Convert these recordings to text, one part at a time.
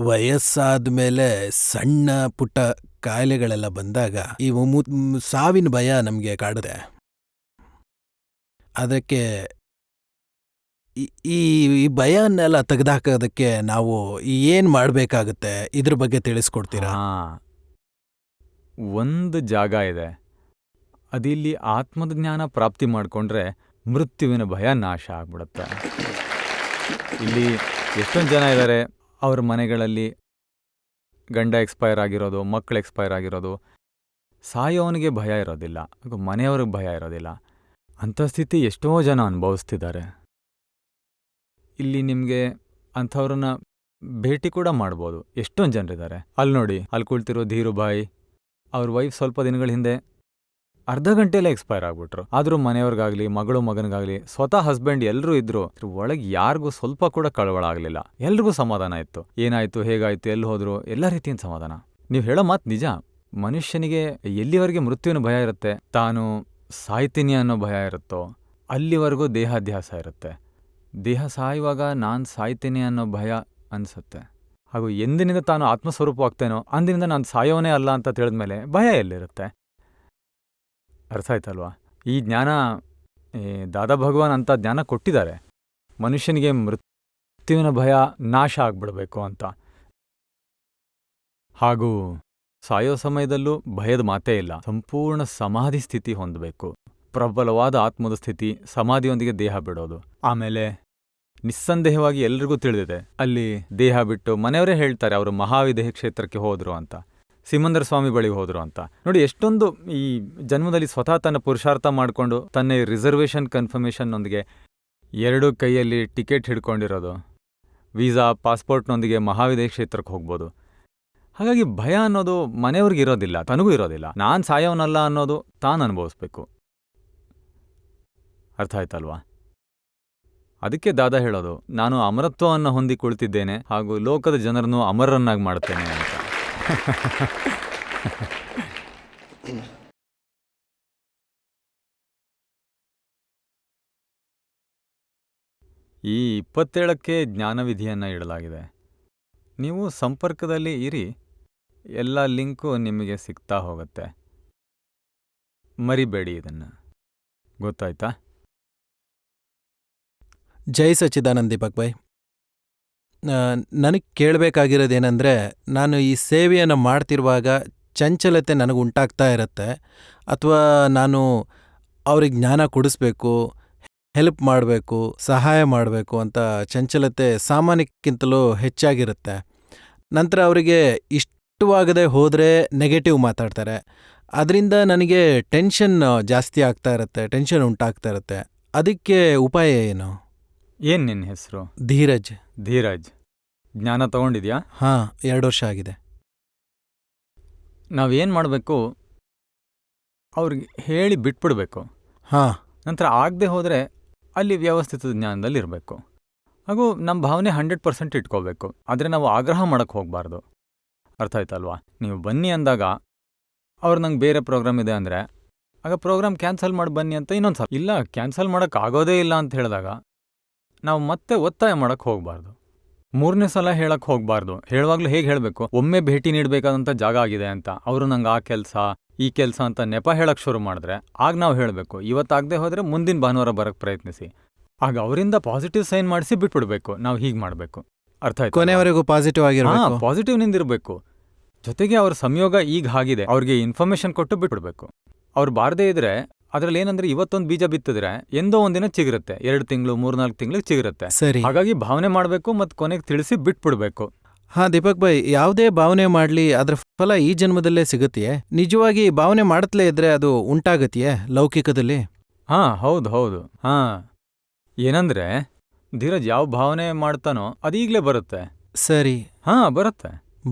ವಯಸ್ಸಾದ್ಮೇಲೆ ಸಣ್ಣ ಪುಟ್ಟ ಕಾಯಿಲೆಗಳೆಲ್ಲ ಬಂದಾಗ ಈ ಸಾವಿನ ಭಯ ನಮಗೆ ಕಾಡುತ್ತೆ. ಅದಕ್ಕೆ ಈ ಈ ಈ ಭಯನ್ನೆಲ್ಲ ತೆಗೆದುಹಾಕೋದಕ್ಕೆ ನಾವು ಏನ್ ಮಾಡಬೇಕಾಗುತ್ತೆ, ಇದ್ರ ಬಗ್ಗೆ ತಿಳಿಸ್ಕೊಡ್ತೀರಾ? ಒಂದು ಜಾಗ ಇದೆ, ಅದಿಲ್ಲಿ ಆತ್ಮದ ಜ್ಞಾನ ಪ್ರಾಪ್ತಿ ಮಾಡಿಕೊಂಡ್ರೆ ಮೃತ್ಯುವಿನ ಭಯ ನಾಶ ಆಗ್ಬಿಡುತ್ತೆ. ಇಲ್ಲಿ ಎಷ್ಟೊಂದು ಜನ ಇದ್ದಾರೆ, ಅವ್ರ ಮನೆಗಳಲ್ಲಿ ಗಂಡ ಎಕ್ಸ್ಪೈರ್ ಆಗಿರೋದು, ಮಕ್ಕಳು ಎಕ್ಸ್ಪೈರ್ ಆಗಿರೋದು, ಸಾಯೋವನಿಗೆ ಭಯ ಇರೋದಿಲ್ಲ, ಮನೆಯವ್ರಿಗೆ ಭಯ ಇರೋದಿಲ್ಲ. ಅಂಥ ಸ್ಥಿತಿ ಎಷ್ಟೋ ಜನ ಅನುಭವಿಸ್ತಿದ್ದಾರೆ. ಇಲ್ಲಿ ನಿಮಗೆ ಅಂಥವ್ರನ್ನ ಭೇಟಿ ಕೂಡ ಮಾಡ್ಬೋದು. ಎಷ್ಟೊಂದು ಜನರಿದ್ದಾರೆ. ಅಲ್ಲಿ ನೋಡಿ, ಅಲ್ಲಿ ಕುಳ್ತಿರೋ ಧೀರುಭಾಯಿ, ಅವ್ರ ವೈಫ್ ಸ್ವಲ್ಪ ದಿನಗಳ ಹಿಂದೆ ಅರ್ಧ ಗಂಟೆಯಲ್ಲೇ ಎಕ್ಸ್ಪೈರ್ ಆಗ್ಬಿಟ್ರು. ಆದರೂ ಮನೆಯವ್ರಿಗಾಗಲಿ, ಮಗಳು ಮಗನಿಗಾಗಲಿ, ಸ್ವತಃ ಹಸ್ಬೆಂಡ್ ಎಲ್ಲರೂ ಇದ್ರು, ಒಳಗೆ ಯಾರಿಗೂ ಸ್ವಲ್ಪ ಕೂಡ ಕಳವಳ ಆಗಲಿಲ್ಲ. ಎಲ್ರಿಗೂ ಸಮಾಧಾನ ಇತ್ತು. ಏನಾಯ್ತು, ಹೇಗಾಯ್ತು, ಎಲ್ಲಿ ಹೋದ್ರು, ಎಲ್ಲ ರೀತಿಯಿಂದ ಸಮಾಧಾನ. ನೀವು ಹೇಳೋ ಮಾತು ನಿಜ. ಮನುಷ್ಯನಿಗೆ ಎಲ್ಲಿವರೆಗೆ ಮೃತ್ಯುವಿನ ಭಯ ಇರುತ್ತೆ, ತಾನು ಸಾಯ್ತೀನಿ ಅನ್ನೋ ಭಯ ಇರುತ್ತೋ ಅಲ್ಲಿವರೆಗೂ ದೇಹಾಧ್ಯಾಸ ಇರುತ್ತೆ. ದೇಹ ಸಾಯುವಾಗ ನಾನು ಸಾಯ್ತೀನಿ ಅನ್ನೋ ಭಯ ಅನಿಸುತ್ತೆ. ಹಾಗೂ ಎಂದಿನಿಂದ ತಾನು ಆತ್ಮಸ್ವರೂಪವಾಗ್ತೇನೋ ಅಂದಿನಿಂದ ನಾನು ಸಾಯೋನೇ ಅಲ್ಲ ಅಂತ ತಿಳಿದ್ಮೇಲೆ ಭಯ ಎಲ್ಲಿರುತ್ತೆ? ಅರ್ಥ ಆಯ್ತಲ್ವಾ? ಈ ಜ್ಞಾನ ದಾದಾ ಭಗವಾನ್ ಅಂತ ಜ್ಞಾನ ಕೊಟ್ಟಿದ್ದಾರೆ. ಮನುಷ್ಯನಿಗೆ ಮೃತ್ಯುವಿನ ಭಯ ನಾಶ ಆಗ್ಬಿಡ್ಬೇಕು ಅಂತ. ಹಾಗೂ ಸಾಯೋ ಸಮಯದಲ್ಲೂ ಭಯದ ಮಾತೇ ಇಲ್ಲ. ಸಂಪೂರ್ಣ ಸಮಾಧಿ ಸ್ಥಿತಿ ಹೊಂದಬೇಕು. ಪ್ರಬಲವಾದ ಆತ್ಮದ ಸ್ಥಿತಿ, ಸಮಾಧಿಯೊಂದಿಗೆ ದೇಹ ಬಿಡೋದು. ಆಮೇಲೆ ನಿಸ್ಸಂದೇಹವಾಗಿ ಎಲ್ರಿಗೂ ತಿಳಿದಿದೆ, ಅಲ್ಲಿ ದೇಹ ಬಿಟ್ಟು ಮನೆಯವರೇ ಹೇಳ್ತಾರೆ ಅವರು ಮಹಾವಿದೇಹ ಕ್ಷೇತ್ರಕ್ಕೆ ಹೋದ್ರು ಅಂತ, ಸಿಮಂದರ ಸ್ವಾಮಿ ಬಳಿಗೆ ಹೋದ್ರು ಅಂತ. ನೋಡಿ, ಎಷ್ಟೊಂದು ಈ ಜನ್ಮದಲ್ಲಿ ಸ್ವತಃ ತನ್ನ ಪುರುಷಾರ್ಥ ಮಾಡಿಕೊಂಡು ತನ್ನ ರಿಸರ್ವೇಷನ್ ಕನ್ಫರ್ಮೇಷನ್ನೊಂದಿಗೆ 2 ಕೈಯಲ್ಲಿ ಟಿಕೆಟ್ ಹಿಡ್ಕೊಂಡಿರೋದು, ವೀಸಾ ಪಾಸ್ಪೋರ್ಟ್ನೊಂದಿಗೆ ಮಹಾವಿದೇಹ ಕ್ಷೇತ್ರಕ್ಕೆ ಹೋಗ್ಬೋದು. ಹಾಗಾಗಿ ಭಯ ಅನ್ನೋದು ಮನೆಯವ್ರಿಗೆ ಇರೋದಿಲ್ಲ, ತನಗೂ ಇರೋದಿಲ್ಲ. ನಾನು ಸಾಯೋನಲ್ಲ ಅನ್ನೋದು ತಾನು ಅನುಭವಿಸ್ಬೇಕು. ಅರ್ಥ ಆಯ್ತಲ್ವಾ? ಅದಕ್ಕೆ ದಾದಾ ಹೇಳೋದು, ನಾನು ಅಮರತ್ವವನ್ನು ಹೊಂದಿ ಕುಳಿತಿದ್ದೇನೆ ಹಾಗೂ ಲೋಕದ ಜನರನ್ನು ಅಮರರನ್ನಾಗಿ ಮಾಡ್ತೇನೆ ಅಂತ. ಈ 27ಕ್ಕೆ ಜ್ಞಾನವಿಧಿಯನ್ನು ಇಡಲಾಗಿದೆ. ನೀವು ಸಂಪರ್ಕದಲ್ಲಿ ಇರಿ, ಎಲ್ಲ ಲಿಂಕು ನಿಮಗೆ ಸಿಗ್ತಾ ಹೋಗುತ್ತೆ. ಮರಿಬೇಡಿ ಇದನ್ನು. ಗೊತ್ತಾಯ್ತಾ? ಜೈ ಸಚ್ಚಿದಾನಂದ್ ದೀಪಕ್ ಭಾಯ್. ನನಗೆ ಕೇಳಬೇಕಾಗಿರೋದೇನೆಂದರೆ, ನಾನು ಈ ಸೇವೆಯನ್ನು ಮಾಡ್ತಿರುವಾಗ ಚಂಚಲತೆ ನನಗೆ ಉಂಟಾಗ್ತಾ ಇರುತ್ತೆ, ಅಥವಾ ನಾನು ಅವ್ರಿಗೆ ಜ್ಞಾನ ಕೊಡಿಸ್ಬೇಕು, ಹೆಲ್ಪ್ ಮಾಡಬೇಕು, ಸಹಾಯ ಮಾಡಬೇಕು ಅಂತ ಚಂಚಲತೆ ಸಾಮಾನ್ಯಕ್ಕಿಂತಲೂ ಹೆಚ್ಚಾಗಿರುತ್ತೆ. ನಂತರ ಅವರಿಗೆ ಇಷ್ಟವಾಗದೆ ಹೋದರೆ ನೆಗೆಟಿವ್ ಮಾತಾಡ್ತಾರೆ. ಅದರಿಂದ ನನಗೆ ಟೆನ್ಷನ್ ಜಾಸ್ತಿ ಆಗ್ತಾ ಇರುತ್ತೆ, ಟೆನ್ಷನ್ ಉಂಟಾಗ್ತಾ ಇರುತ್ತೆ. ಅದಕ್ಕೆ ಉಪಾಯ ಏನು? ಏನು ನಿನ್ನ ಹೆಸರು? ಧೀರಜ್. ಧೀರಜ್, ಜ್ಞಾನ ತಗೊಂಡಿದ್ಯಾ? ಹಾಂ, 2 ವರ್ಷ ಆಗಿದೆ. ನಾವೇನು ಮಾಡಬೇಕು, ಅವ್ರಿಗೆ ಹೇಳಿ ಬಿಟ್ಬಿಡ್ಬೇಕು. ಹಾಂ. ನಂತರ ಆಗದೆ ಹೋದರೆ ಅಲ್ಲಿ ವ್ಯವಸ್ಥಿತ ಜ್ಞಾನದಲ್ಲಿ ಇರಬೇಕು. ಹಾಗೂ ನಮ್ಮ ಭಾವನೆ 100% ಇಟ್ಕೋಬೇಕು. ಆದರೆ ನಾವು ಆಗ್ರಹ ಮಾಡೋಕ್ಕೆ ಹೋಗಬಾರ್ದು. ಅರ್ಥ ಆಯ್ತಲ್ವಾ? ನೀವು ಬನ್ನಿ ಅಂದಾಗ ಅವ್ರು ನಂಗೆ ಬೇರೆ ಪ್ರೋಗ್ರಾಮ್ ಇದೆ ಅಂದರೆ, ಆಗ ಪ್ರೋಗ್ರಾಮ್ ಕ್ಯಾನ್ಸಲ್ ಮಾಡಿ ಬನ್ನಿ ಅಂತ ಇನ್ನೊಂದು ಸಲ. ಇಲ್ಲ, ಕ್ಯಾನ್ಸಲ್ ಮಾಡೋಕ್ಕೆ ಆಗೋದೇ ಇಲ್ಲ ಅಂತ ಹೇಳಿದಾಗ ನಾವು ಮತ್ತೆ ಒತ್ತಾಯ ಮಾಡೋಕ್ಕೆ ಹೋಗಬಾರ್ದು. 3ನೇ ಸಲ ಹೇಳಕ್ಕೆ ಹೋಗಬಾರ್ದು. ಹೇಳುವಾಗಲೂ ಹೇಗೆ ಹೇಳಬೇಕು, ಒಮ್ಮೆ ಭೇಟಿ ನೀಡಬೇಕಾದಂಥ ಜಾಗ ಆಗಿದೆ ಅಂತ, ಅವರು ನಂಗೆ ಆ ಕೆಲಸ ಈ ಕೆಲಸ ಅಂತ ನೆಪ ಹೇಳಕ್ಕೆ ಶುರು ಮಾಡಿದ್ರೆ ಆಗ ನಾವು ಹೇಳಬೇಕು, ಇವತ್ತಾಗದೆ ಹೋದರೆ ಮುಂದಿನ ಭಾನುವಾರ ಬರೋಕ್ಕೆ ಪ್ರಯತ್ನಿಸಿ. ಆಗ ಅವರಿಂದ ಪಾಸಿಟಿವ್ ಸೈನ್ ಮಾಡಿಸಿ ಬಿಟ್ಬಿಡ್ಬೇಕು. ನಾವು ಹೀಗೆ ಮಾಡಬೇಕು. ಅರ್ಥ ಆಯ್ತು? ಕೊನೆವರೆಗೂ ಪಾಸಿಟಿವ್ ಆಗಿರಬೇಕು. ಪಾಸಿಟಿವ್ ನಿಂದಿರಬೇಕು. ಜೊತೆಗೆ ಅವ್ರ ಸಂಯೋಗ ಈಗ ಆಗಿದೆ, ಅವ್ರಿಗೆ ಇನ್ಫಾರ್ಮೇಶನ್ ಕೊಟ್ಟು ಬಿಟ್ಬಿಡ್ಬೇಕು. ಅವ್ರು ಬಾರದೇ ಇದ್ರೆ ಅದ್ರಲ್ಲಿ ಏನಂದ್ರೆ, ಇವತ್ತೊಂದು ಬೀಜ ಬಿತ್ತಿದ್ರೆ ಎಂದೋ ಒಂದಿನ ಚಿಗುರುತ್ತೆ, 2 ತಿಂಗಳು 3-4 ತಿಂಗಳಿಗೆ ಚಿಗುರುತ್ತೆ. ಸರಿ. ಹಾಗಾಗಿ ಭಾವನೆ ಮಾಡಬೇಕು ಮತ್ತು ಕೊನೆಗೆ ತಿಳಿಸಿ ಬಿಟ್ಬಿಡ್ಬೇಕು. ಹಾಂ ದೀಪಕ್ ಭಾಯ್, ಯಾವುದೇ ಭಾವನೆ ಮಾಡಲಿ ಅದರ ಫಲ ಈ ಜನ್ಮದಲ್ಲೇ ಸಿಗುತ್ತೆಯೇ? ನಿಜವಾಗಿ ಭಾವನೆ ಮಾಡತ್ಲೇ ಇದ್ರೆ ಅದು ಉಂಟಾಗತ್ತೆಯೇ ಲೌಕಿಕದಲ್ಲಿ? ಹೌದು. ಏನಂದ್ರೆ, ಧೀರಜ್ ಯಾವ ಭಾವನೆ ಮಾಡ್ತಾನೋ ಅದೀಗ್ಲೇ ಬರುತ್ತೆ. ಸರಿ.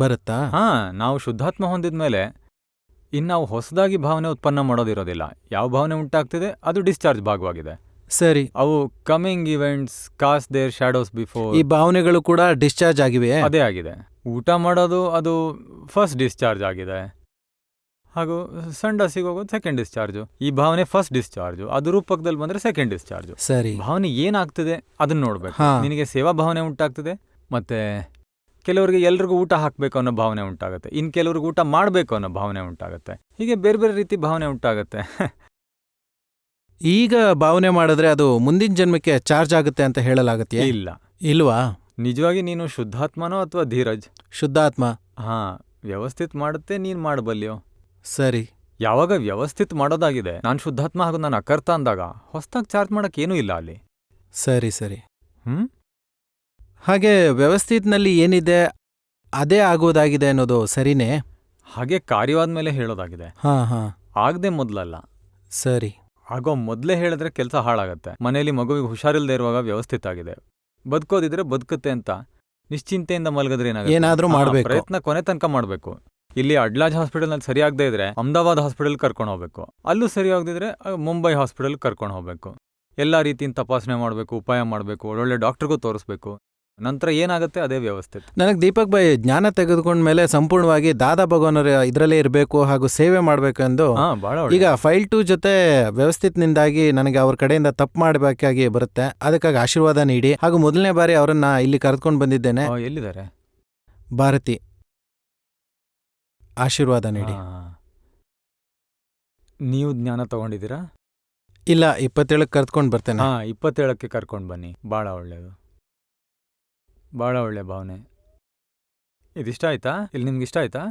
ಬರುತ್ತಾ? ನಾವು ಶುದ್ಧಾತ್ಮ ಹೊಂದಿದ್ಮೇಲೆ ಇನ್ನಾವು ಹೊಸದಾಗಿ ಭಾವನೆ ಉತ್ಪನ್ನ ಮಾಡೋದಿರೋದಿಲ್ಲ. ಯಾವ ಭಾವನೆ ಉಂಟಾಗ್ತಿದೆ ಅದು ಡಿಸ್ಚಾರ್ಜ್ ಭಾಗವಾಗಿದೆ. ಸರಿ. ಅವು coming events cast their shadows before. ಈ ಭಾವನೆಗಳು ಕೂಡ ಡಿಸ್ಚಾರ್ಜ್ ಆಗಿವೆ. ಅದೇ ಆಗಿದೆ. ಊಟ ಮಾಡೋದು ಅದು ಫಸ್ಟ್ ಡಿಸ್ಚಾರ್ಜ್ ಆಗಿದೆ. ಹಾಗೂ ಸಂಡಾಸಿಗೆ ಹೋಗೋದು ಸೆಕೆಂಡ್ ಡಿಸ್ಚಾರ್ಜು. ಈ ಭಾವನೆ ಫಸ್ಟ್ ಡಿಸ್ಚಾರ್ಜು, ಅದು ರೂಪಕದಲ್ಲಿ ಬಂದರೆ ಸೆಕೆಂಡ್ ಡಿಸ್ಚಾರ್ಜು. ಸರಿ. ಭಾವನೆ ಏನಾಗ್ತಿದೆ ಅದನ್ನ ನೋಡ್ಬೇಕು. ನಿನಗೆ ಸೇವಾ ಭಾವನೆ ಉಂಟಾಗ್ತಿದೆ, ಮತ್ತೆ ಕೆಲವರಿಗೆ ಎಲ್ರಿಗೂ ಊಟ ಹಾಕಬೇಕು ಅನ್ನೋ ಭಾವನೆ ಉಂಟಾಗುತ್ತೆ, ಇನ್ನು ಕೆಲವ್ರಿಗೆ ಊಟ ಮಾಡಬೇಕು ಅನ್ನೋ ಭಾವನೆ ಉಂಟಾಗುತ್ತೆ. ಹೀಗೆ ಬೇರೆ ಬೇರೆ ರೀತಿ ಭಾವನೆ ಉಂಟಾಗುತ್ತೆ. ಈಗ ಭಾವನೆ ಮಾಡಿದ್ರೆ ಅದು ಮುಂದಿನ ಜನ್ಮಕ್ಕೆ ಚಾರ್ಜ್ ಆಗುತ್ತೆ ಅಂತ ಹೇಳಲಾಗತ್ತೆ. ಇಲ್ಲ, ಇಲ್ವಾ? ನಿಜವಾಗಿ ನೀನು ಶುದ್ಧಾತ್ಮನೋ ಅಥವಾ ಧೀರಜ್? ಶುದ್ಧಾತ್ಮ. ಹಾಂ, ವ್ಯವಸ್ಥಿತ್ ಮಾಡುತ್ತೆ, ನೀನು ಮಾಡಬಲ್ಯೋ. ಸರಿ. ಯಾವಾಗ ವ್ಯವಸ್ಥಿತ್ ಮಾಡೋದಾಗಿದೆ, ನಾನು ಶುದ್ಧಾತ್ಮ ಹಾಗೂ ನಾನು ಅಕರ್ತ ಅಂದಾಗ ಹೊಸ್ದಾಗಿ ಚಾರ್ಜ್ ಮಾಡೋಕ್ಕೇನೂ ಇಲ್ಲ ಅಲ್ಲಿ. ಸರಿ ಸರಿ. ಹ್ಞೂ ಹಾಗೆ ವ್ಯವಸ್ಥಿತ್ನಲ್ಲಿ ಏನಿದೆ ಅದೇ ಆಗೋದಾಗಿದೆ ಅನ್ನೋದು ಸರಿನೇ? ಹಾಗೆ ಕಾರ್ಯವಾದ ಮೇಲೆ ಹೇಳೋದಾಗಿದೆ, ಹಾಂ ಹಾಂ. ಆಗದೆ ಮೊದಲಲ್ಲ. ಸರಿ. ಆಗೋ ಮೊದಲೇ ಹೇಳಿದ್ರೆ ಕೆಲಸ ಹಾಳಾಗತ್ತೆ. ಮನೆಯಲ್ಲಿ ಮಗುವಿಗೆ ಹುಷಾರಿಲ್ಲದೆ ಇರುವಾಗ ವ್ಯವಸ್ಥಿತ ಆಗಿದೆ, ಬದುಕೋದಿದ್ರೆ ಬದುಕುತ್ತೆ ಅಂತ ನಿಶ್ಚಿಂತೆಯಿಂದ ಮಲಗಿದ್ರೆ ಏನಾಗುತ್ತೆ? ಏನಾದ್ರೂ ಮಾಡ್ಬೇಕು. ಪ್ರಯತ್ನ ಕೊನೆ ತನಕ ಮಾಡಬೇಕು. ಇಲ್ಲಿ ಅಡ್ಲಾಜ್ ಹಾಸ್ಪಿಟಲ್ನಲ್ಲಿ ಸರಿಯಾಗದೇ ಇದ್ರೆ ಅಹಮದಾಬಾದ್ ಹಾಸ್ಪಿಟಲ್ ಕರ್ಕೊಂಡು ಹೋಗ್ಬೇಕು, ಅಲ್ಲೂ ಸರಿಯಾಗದಿದ್ರೆ ಮುಂಬೈ ಹಾಸ್ಪಿಟಲ್ ಕರ್ಕೊಂಡು ಹೋಗ್ಬೇಕು. ಎಲ್ಲ ರೀತಿಯಿಂದ ತಪಾಸಣೆ ಮಾಡಬೇಕು, ಉಪಾಯ ಮಾಡಬೇಕು, ಒಳ್ಳೊಳ್ಳೆ ಡಾಕ್ಟ್ರಿಗೂ ತೋರಿಸ್ಬೇಕು. ನಂತರ ಏನಾಗುತ್ತೆ ಅದೇ ವ್ಯವಸ್ಥೆ. ನನಗೆ ದೀಪಕ್ ಭಾಯ್ ಜ್ಞಾನ ತೆಗೆದುಕೊಂಡ್ಮೇಲೆ ಸಂಪೂರ್ಣವಾಗಿ ದಾದಾ ಭಗವಾನರ ಇದರಲ್ಲೇ ಇರಬೇಕು ಹಾಗೂ ಸೇವೆ ಮಾಡಬೇಕು ಎಂದು ಭಾಳ ಈಗ ಫೈಲ್ 2 ಜೊತೆ ವ್ಯವಸ್ಥಿತನಿಂದಾಗಿ ನನಗೆ ಅವ್ರ ಕಡೆಯಿಂದ ತಪ್ಪು ಮಾಡಬೇಕಾಗಿ ಬರುತ್ತೆ. ಅದಕ್ಕಾಗಿ ಆಶೀರ್ವಾದ ನೀಡಿ ಹಾಗೂ ಮೊದಲನೇ ಬಾರಿ ಅವರನ್ನ ಇಲ್ಲಿ ಕರೆದುಕೊಂಡು ಬಂದಿದ್ದೇನೆ. ಎಲ್ಲಿದ್ದಾರೆ? ಭಾರತಿ, ಆಶೀರ್ವಾದ ನೀಡಿ. ನೀವು ಜ್ಞಾನ ತಗೊಂಡಿದ್ದೀರಾ? ಇಲ್ಲ, 27ಕ್ಕೆ ಕರೆದುಕೊಂಡು ಬರ್ತೇನೆ. 27ಕ್ಕೆ ಕರ್ಕೊಂಡು ಬನ್ನಿ, ಭಾಳ ಒಳ್ಳೆಯದು, ಭಾಳ ಒಳ್ಳೆ ಭಾವನೆ. ಇದಿಷ್ಟ ಆಯ್ತಾ? ಇಲ್ಲಿ ನಿಮ್ಗೆ ಇಷ್ಟ ಆಯ್ತಾ?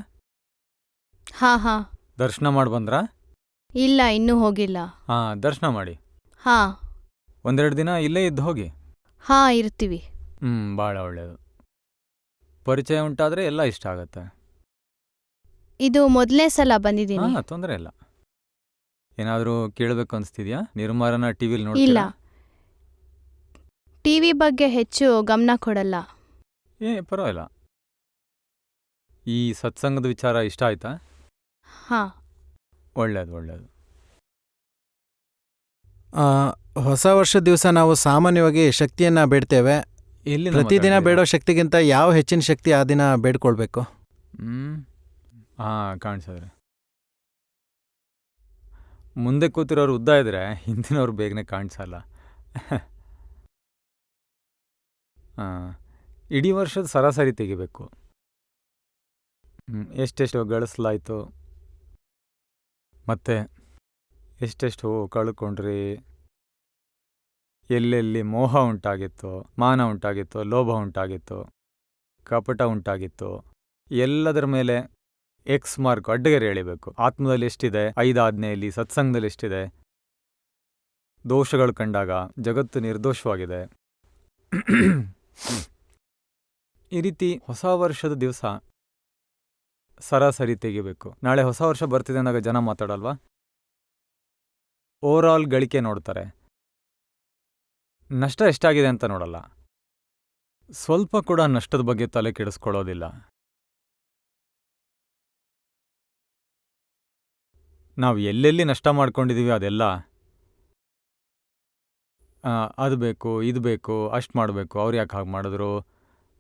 ಹಾ ಹಾ. ದರ್ಶನ ಮಾಡಿ ಬಂದ್ರಾ? ಇಲ್ಲ, ಇನ್ನೂ ಹೋಗಿಲ್ಲ. ದರ್ಶನ ಮಾಡಿ. ಹಾ. ಒಂದೆರಡು ದಿನ ಇಲ್ಲೇ ಇದ್ದು ಹೋಗಿ. ಹಾ, ಇರ್ತೀವಿ. ಭಾಳ ಒಳ್ಳೆಯದು. ಪರಿಚಯ ಉಂಟಾದರೆ ಎಲ್ಲ ಇಷ್ಟ ಆಗತ್ತೆ. ಇದು ಮೊದಲನೇ ಸಲ ಬಂದಿದ್ದೀನಿ. ತೊಂದರೆ ಇಲ್ಲ. ಏನಾದರೂ ಕೇಳಬೇಕು ಅನಿಸ್ತಿದ್ಯಾ? ನಿರ್ಮಾರನ ಟಿವಿಲಿ ಇಲ್ಲ, ನೋಡ್ತೀರಾ? ಟಿವಿ ಬಗ್ಗೆ ಹೆಚ್ಚು ಗಮನ ಕೊಡಲ್ಲ. ಪರವಾಗಿಲ್ಲ. ಈ ಸತ್ಸಂಗದ ವಿಚಾರ ಇಷ್ಟ ಆಯ್ತಾ? ಹಾ. ಒಳ್ಳೇದು ಒಳ್ಳೇದು. ಹೊಸ ವರ್ಷದ ದಿವಸ ನಾವು ಸಾಮಾನ್ಯವಾಗಿ ಶಕ್ತಿಯನ್ನ ಬೇಡ್ತೇವೆ. ಎಲ್ಲಿ ಪ್ರತಿದಿನ ಬೇಡೋ ಶಕ್ತಿಗಿಂತ ಯಾವ ಹೆಚ್ಚಿನ ಶಕ್ತಿ ಆ ದಿನ ಬೇಡ್ಕೊಳ್ಬೇಕು? ಕಾಣಿಸಿದ್ರೆ ಮುಂದೆ ಕೂತಿರೋರು ಉದ್ದ ಇದ್ರೆ ಹಿಂದಿನವ್ರು ಬೇಗನೆ ಕಾಣಿಸಲ್ಲ. ಇಡೀ ವರ್ಷದ ಸರಾಸರಿ ತೆಗಿಬೇಕು. ಎಷ್ಟೆಷ್ಟು ಗಳಿಸಲಾಯ್ತು, ಮತ್ತೆ ಎಷ್ಟೆಷ್ಟು ಕಳ್ಕೊಂಡ್ರಿ, ಎಲ್ಲೆಲ್ಲಿ ಮೋಹ ಉಂಟಾಗಿತ್ತು, ಮಾನ ಉಂಟಾಗಿತ್ತು, ಲೋಭ ಉಂಟಾಗಿತ್ತು, ಕಪಟ ಉಂಟಾಗಿತ್ತು, ಎಲ್ಲದರ ಮೇಲೆ ಎಕ್ಸ್ ಮಾರ್ಕ್ ಅಡ್ಡಗೆರೆ ಎಳಿಬೇಕು. ಆತ್ಮದಲ್ಲಿ ಎಷ್ಟಿದೆ, 5 ಆಜ್ಞೆಯಲ್ಲಿ, ಸತ್ಸಂಗದಲ್ಲಿ ಎಷ್ಟಿದೆ, ದೋಷಗಳು ಕಂಡಾಗ ಜಗತ್ತು ನಿರ್ದೋಷವಾಗಿದೆ. ಈ ರೀತಿ ಹೊಸ ವರ್ಷದ ದಿವಸ ಸರಾಸರಿ ತೆಗಿಬೇಕು. ನಾಳೆ ಹೊಸ ವರ್ಷ ಬರ್ತಿದೆ ಅಂದಾಗ ಜನ ಮಾತಾಡಲ್ವಾ? ಓವರಾಲ್ ಗಳಿಕೆ ನೋಡ್ತಾರೆ, ನಷ್ಟ ಎಷ್ಟಾಗಿದೆ ಅಂತ ನೋಡಲ್ಲ. ಸ್ವಲ್ಪ ಕೂಡ ನಷ್ಟದ ಬಗ್ಗೆ ತಲೆ ಕೆಡಿಸ್ಕೊಳ್ಳೋದಿಲ್ಲ. ನಾವು ಎಲ್ಲೆಲ್ಲಿ ನಷ್ಟ ಮಾಡ್ಕೊಂಡಿದ್ದೀವಿ ಅದೆಲ್ಲ ಅದು ಬೇಕು, ಇದು ಬೇಕು, ಅಷ್ಟು ಮಾಡಬೇಕು, ಅವ್ರು ಯಾಕೆ ಹಾಗೆ ಮಾಡಿದ್ರು,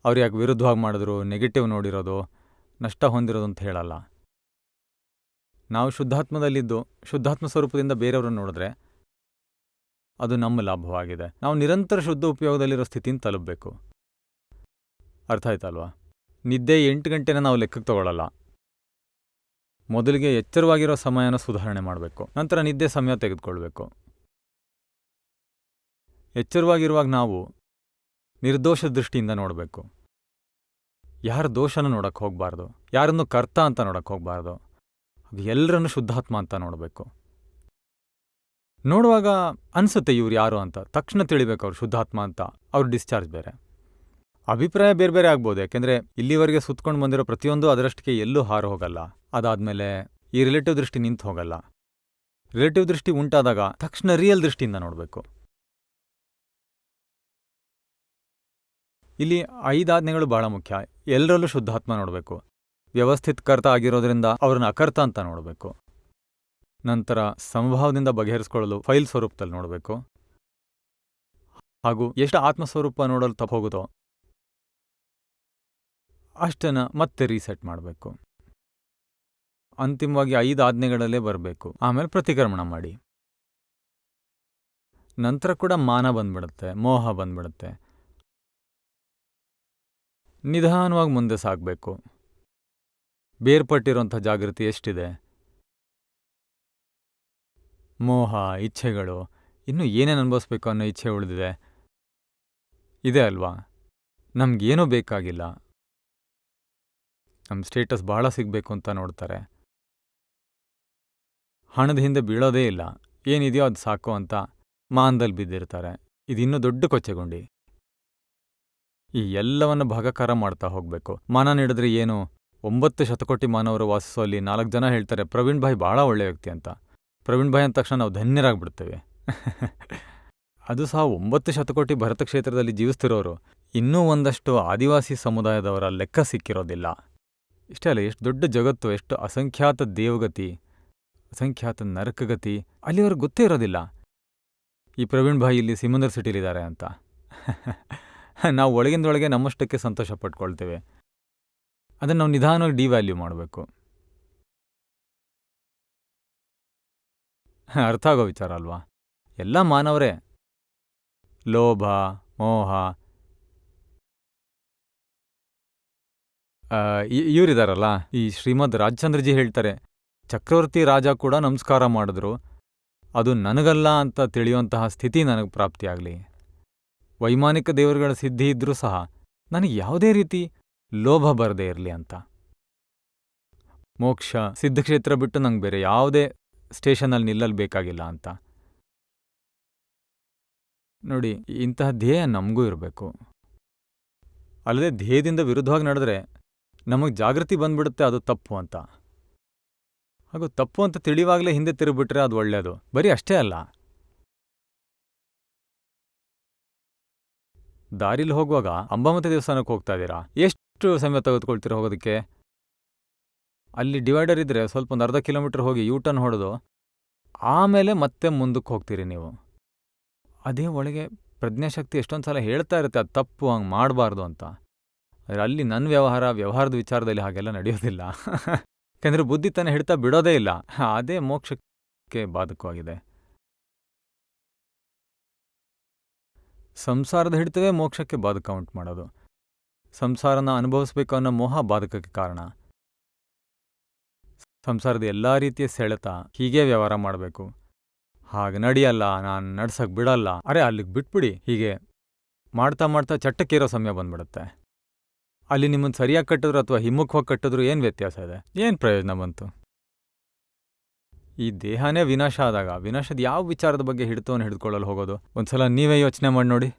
ಅವ್ರು ಯಾಕೆ ವಿರುದ್ಧವಾಗಿ ಮಾಡಿದ್ರು, ನೆಗೆಟಿವ್ ನೋಡಿರೋದು, ನಷ್ಟ ಹೊಂದಿರೋದು ಅಂತ ಹೇಳಲ್ಲ. ನಾವು ಶುದ್ಧಾತ್ಮದಲ್ಲಿದ್ದು ಶುದ್ಧಾತ್ಮ ಸ್ವರೂಪದಿಂದ ಬೇರೆಯವ್ರನ್ನ ನೋಡಿದ್ರೆ ಅದು ನಮ್ಮ ಲಾಭವಾಗಿದೆ. ನಾವು ನಿರಂತರ ಶುದ್ಧ ಉಪಯೋಗದಲ್ಲಿರೋ ಸ್ಥಿತಿನ ತಲುಪಬೇಕು. ಅರ್ಥ ಆಯ್ತಲ್ವಾ? ನಿದ್ದೆ 8 ಗಂಟೆನ ನಾವು ಲೆಕ್ಕಕ್ಕೆ ತಗೊಳ್ಳಲ್ಲ. ಮೊದಲಿಗೆ ಎಚ್ಚರವಾಗಿರೋ ಸಮಯನ ಸುಧಾರಣೆ ಮಾಡಬೇಕು, ನಂತರ ನಿದ್ದೆ ಸಮಯ ತೆಗೆದುಕೊಳ್ಬೇಕು. ಎಚ್ಚರವಾಗಿರುವಾಗ ನಾವು ನಿರ್ದೋಷ ದೃಷ್ಟಿಯಿಂದ ನೋಡಬೇಕು. ಯಾರ ದೋಷನ ನೋಡಕ್ಕೆ ಹೋಗಬಾರ್ದು, ಯಾರನ್ನು ಕರ್ತ ಅಂತ ನೋಡಕ್ಕೆ ಹೋಗಬಾರ್ದು, ಎಲ್ಲರನ್ನು ಶುದ್ಧಾತ್ಮ ಅಂತ ನೋಡಬೇಕು. ನೋಡುವಾಗ ಅನ್ಸುತ್ತೆ ಇವ್ರು ಯಾರು ಅಂತ, ತಕ್ಷಣ ತಿಳಿಬೇಕು ಅವ್ರು ಶುದ್ಧಾತ್ಮ ಅಂತ. ಅವ್ರ ಡಿಸ್ಚಾರ್ಜ್ ಬೇರೆ, ಅಭಿಪ್ರಾಯ ಬೇರೆ ಬೇರೆ ಆಗ್ಬೋದು. ಯಾಕೆಂದರೆ ಇಲ್ಲಿವರೆಗೆ ಸುತ್ಕೊಂಡು ಬಂದಿರೋ ಪ್ರತಿಯೊಂದು ಅದರಷ್ಟಕ್ಕೆ ಎಲ್ಲೂ ಹಾರು ಹೋಗಲ್ಲ. ಅದಾದಮೇಲೆ ಈ ರಿಲೇಟಿವ್ ದೃಷ್ಟಿ ನಿಂತು ಹೋಗಲ್ಲ. ರಿಲೇಟಿವ್ ದೃಷ್ಟಿ ಉಂಟಾದಾಗ ತಕ್ಷಣ ರಿಯಲ್ ದೃಷ್ಟಿಯಿಂದ ನೋಡಬೇಕು. ಇಲ್ಲಿ 5 ಆಜ್ಞೆಗಳು ಬಹಳ ಮುಖ್ಯ. ಎಲ್ಲರಲ್ಲೂ ಶುದ್ಧಾತ್ಮ ನೋಡಬೇಕು. ವ್ಯವಸ್ಥಿತ ಕರ್ತ ಆಗಿರೋದ್ರಿಂದ ಅವ್ರನ್ನ ಅಕರ್ತ ಅಂತ ನೋಡಬೇಕು. ನಂತರ ಸಮಭಾವದಿಂದ ಬಗೆಹರಿಸ್ಕೊಳ್ಳಲು ಫೈಲ್ ಸ್ವರೂಪದಲ್ಲಿ ನೋಡಬೇಕು. ಹಾಗೂ ಎಷ್ಟು ಆತ್ಮಸ್ವರೂಪ ನೋಡಲು ತಪ್ಪು ಹೋಗುತ್ತೋ ಅಷ್ಟನ್ನು ಮತ್ತೆ ರೀಸೆಟ್ ಮಾಡಬೇಕು. ಅಂತಿಮವಾಗಿ 5 ಆಜ್ಞೆಗಳಲ್ಲೇ ಬರಬೇಕು. ಆಮೇಲೆ ಪ್ರತಿಕ್ರಮಣ ಮಾಡಿ. ನಂತರ ಕೂಡ ಮಾನ ಬಂದ್ಬಿಡುತ್ತೆ, ಮೋಹ ಬಂದ್ಬಿಡುತ್ತೆ. ನಿಧಾನವಾಗಿ ಮುಂದೆ ಸಾಗಬೇಕು. ಬೇರ್ಪಟ್ಟಿರೋಂಥ ಜಾಗೃತಿ ಎಷ್ಟಿದೆ? ಮೋಹ, ಇಚ್ಛೆಗಳು, ಇನ್ನೂ ಏನೇನು ಅನುಭವಿಸ್ಬೇಕು ಅನ್ನೋ ಇಚ್ಛೆ ಉಳಿದಿದೆ. ಇದೆ ಅಲ್ವಾ? ನಮ್ಗೇನೂ ಬೇಕಾಗಿಲ್ಲ. ನಮ್ಮ ಸ್ಟೇಟಸ್ ಬಹಳ ಸಿಗಬೇಕು ಅಂತ ನೋಡ್ತಾರೆ. ಹಣದ ಹಿಂದೆ ಬೀಳೋದೇ ಇಲ್ಲ. ಏನಿದೆಯೋ ಅದು ಸಾಕು ಅಂತ ಮಾನದಲ್ಲಿ ಬಿದ್ದಿರ್ತಾರೆ. ಇದಿನ್ನೂ ದೊಡ್ಡ ಕೊಚ್ಚೆಗುಂಡಿ. ಈ ಎಲ್ಲವನ್ನ ಭಾಗಾಕಾರ ಮಾಡ್ತಾ ಹೋಗ್ಬೇಕು. ಮಾನ ನೀಡಿದ್ರೆ ಏನು? 9 ಶತಕೋಟಿ ಮಾನವರು ವಾಸಿಸೋಲ್ಲಿ 4 ಜನ ಹೇಳ್ತಾರೆ ಪ್ರವೀಣ್ ಭಾಯ್ ಭಾಳ ಒಳ್ಳೆ ವ್ಯಕ್ತಿ ಅಂತ. ಪ್ರವೀಣ್ ಭಾಯ್ ಅಂದ ತಕ್ಷಣ ನಾವು ಧನ್ಯರಾಗ್ಬಿಡ್ತೇವೆ. ಅದು ಸಹ 9 ಶತಕೋಟಿ ಭರತ ಕ್ಷೇತ್ರದಲ್ಲಿ ಜೀವಿಸ್ತಿರೋರು. ಇನ್ನೂ ಒಂದಷ್ಟು ಆದಿವಾಸಿ ಸಮುದಾಯದವರ ಲೆಕ್ಕ ಸಿಕ್ಕಿರೋದಿಲ್ಲ. ಇಷ್ಟೇ ಅಲ್ಲ, ಎಷ್ಟು ದೊಡ್ಡ ಜಗತ್ತು, ಎಷ್ಟು ಅಸಂಖ್ಯಾತ ದೇವಗತಿ, ಅಸಂಖ್ಯಾತ ನರಕಗತಿ, ಅಲ್ಲಿವರೆಗೆ ಗೊತ್ತೇ ಇರೋದಿಲ್ಲ ಈ ಪ್ರವೀಣ್ ಭಾಯ್ ಇಲ್ಲಿ ಸಿಮಂದರ್ ಸಿಟಿಲಿದ್ದಾರೆ ಅಂತ. ನಾವು ಒಳಗಿಂದೊಳಗೆ ನಮ್ಮಷ್ಟಕ್ಕೆ ಸಂತೋಷ ಪಟ್ಕೊಳ್ತೇವೆ. ಅದನ್ನು ನಾವು ನಿಧಾನವಾಗಿ ಡಿವ್ಯಾಲ್ಯೂ ಮಾಡಬೇಕು. ಅರ್ಥ ಆಗೋ ವಿಚಾರ ಅಲ್ವಾ? ಎಲ್ಲ ಮಾನವರೇ. ಲೋಭ, ಮೋಹ, ಇವರಿದಾರಲ್ಲ, ಈ ಶ್ರೀಮದ್ ರಾಜಚಂದ್ರಜಿ ಹೇಳ್ತಾರೆ, ಚಕ್ರವರ್ತಿ ರಾಜ ಕೂಡ ನಮಸ್ಕಾರ ಮಾಡಿದ್ರು, ಅದು ನನಗಲ್ಲ ಅಂತ ತಿಳಿಯುವಂತಹ ಸ್ಥಿತಿ ನನಗೆ ಪ್ರಾಪ್ತಿಯಾಗಲಿ. ವೈಮಾನಿಕ ದೇವರುಗಳ ಸಿದ್ಧಿ ಇದ್ರೂ ಸಹ ನನಗೆ ಯಾವುದೇ ರೀತಿ ಲೋಭ ಬರದೇ ಇರಲಿ ಅಂತ. ಮೋಕ್ಷ, ಸಿದ್ಧಕ್ಷೇತ್ರ ಬಿಟ್ಟು ನಂಗೆ ಬೇರೆ ಯಾವುದೇ ಸ್ಟೇಷನಲ್ಲಿ ನಿಲ್ಲಲು ಬೇಕಾಗಿಲ್ಲ ಅಂತ. ನೋಡಿ, ಇಂತಹ ಧ್ಯೇಯ ನಮಗೂ ಇರಬೇಕು. ಅಲ್ಲದೆ ಧ್ಯೇಯದಿಂದ ವಿರುದ್ಧವಾಗಿ ನಡೆದ್ರೆ ನಮಗೆ ಜಾಗೃತಿ ಬಂದ್ಬಿಡುತ್ತೆ ಅದು ತಪ್ಪು ಅಂತ. ಹಾಗೂ ತಪ್ಪು ಅಂತ ತಿಳಿವಾಗಲೇ ಹಿಂದೆ ತಿರುಗಿಬಿಟ್ರೆ ಅದು ಒಳ್ಳೆಯದು. ಬರೀ ಅಷ್ಟೇ ಅಲ್ಲ, ದಾರಿಲಿ ಹೋಗುವಾಗ ಅಂಬಾಮತಿ ದೇವಸ್ಥಾನಕ್ಕೆ ಹೋಗ್ತಾ ಇದ್ದೀರಾ, ಎಷ್ಟು ಸಮಯ ತೆಗೆದುಕೊಳ್ತೀರಾ ಹೋಗೋದಕ್ಕೆ? ಅಲ್ಲಿ ಡಿವೈಡರ್ ಇದ್ದರೆ ಸ್ವಲ್ಪ ಒಂದು ಅರ್ಧ ಕಿಲೋಮೀಟರ್ ಹೋಗಿ ಟರ್ನ್ ಹೊಡೆದು ಆಮೇಲೆ ಮತ್ತೆ ಮುಂದಕ್ಕೆ ಹೋಗ್ತೀರಿ ನೀವು. ಅದೇ ಒಳಗೆ ಪ್ರಜ್ಞಾಶಕ್ತಿ ಎಷ್ಟೊಂದು ಸಲ ಹೇಳ್ತಾ ಇರುತ್ತೆ ಅದು ತಪ್ಪು, ಹಂಗೆ ಮಾಡಬಾರ್ದು ಅಂತ. ಆದರೆ ಅಲ್ಲಿ ನನ್ನ ವ್ಯವಹಾರದ ವಿಚಾರದಲ್ಲಿ ಹಾಗೆಲ್ಲ ನಡೆಯೋದಿಲ್ಲ. ಯಾಕಂದರೆ ಬುದ್ಧಿ ತಾನೇ ಹಿಡ್ತಾ ಬಿಡೋದೇ ಇಲ್ಲ. ಅದೇ ಮೋಕ್ಷಕ್ಕೆ ಬಾಧಕವಾಗಿದೆ. ಸಂಸಾರದ ಹಿಡಿತವೇ ಮೋಕ್ಷಕ್ಕೆ ಬಾಧಕ ಉಂಟು ಮಾಡೋದು. ಸಂಸಾರನ ಅನುಭವಿಸ್ಬೇಕು ಅನ್ನೋ ಮೋಹ ಬಾಧಕಕ್ಕೆ ಕಾರಣ. ಸಂಸಾರದ ಎಲ್ಲ ರೀತಿಯ ಸೆಳೆತ, ಹೀಗೇ ವ್ಯವಹಾರ ಮಾಡಬೇಕು, ಹಾಗೆ ನಡೆಯಲ್ಲ, ನಾನು ನಡ್ಸಕ್ಕೆ ಬಿಡಲ್ಲ, ಅರೆ ಅಲ್ಲಿಗೆ ಬಿಟ್ಬಿಡಿ, ಹೀಗೆ ಮಾಡ್ತಾ ಮಾಡ್ತಾ ಚಟ್ಟಕ್ಕೇರೋ ಸಮಯ ಬಂದ್ಬಿಡುತ್ತೆ. ಅಲ್ಲಿ ನಿಮ್ಮನ್ನು ಸರಿಯಾಗಿ ಕಟ್ಟಿದ್ರು ಅಥವಾ ಹಿಮ್ಮುಖವಾಗಿ ಕಟ್ಟಿದ್ರು ಏನು ವ್ಯತ್ಯಾಸ ಇದೆ? ಏನು ಪ್ರಯೋಜನ ಬಂತು? ಈ ದೇಹನೇ ವಿನಾಶ ಆದಾಗ ವಿನಾಶದ ಯಾವ ವಿಚಾರದ ಬಗ್ಗೆ ಹಿಡಿತವನ್ನು ಹಿಡಿದುಕೊಳ್ಳಲು ಹೋಗೋದು? ಒಂದ್ಸಲ ನೀವೇ ಯೋಚನೆ ಮಾಡಿ ನೋಡಿ.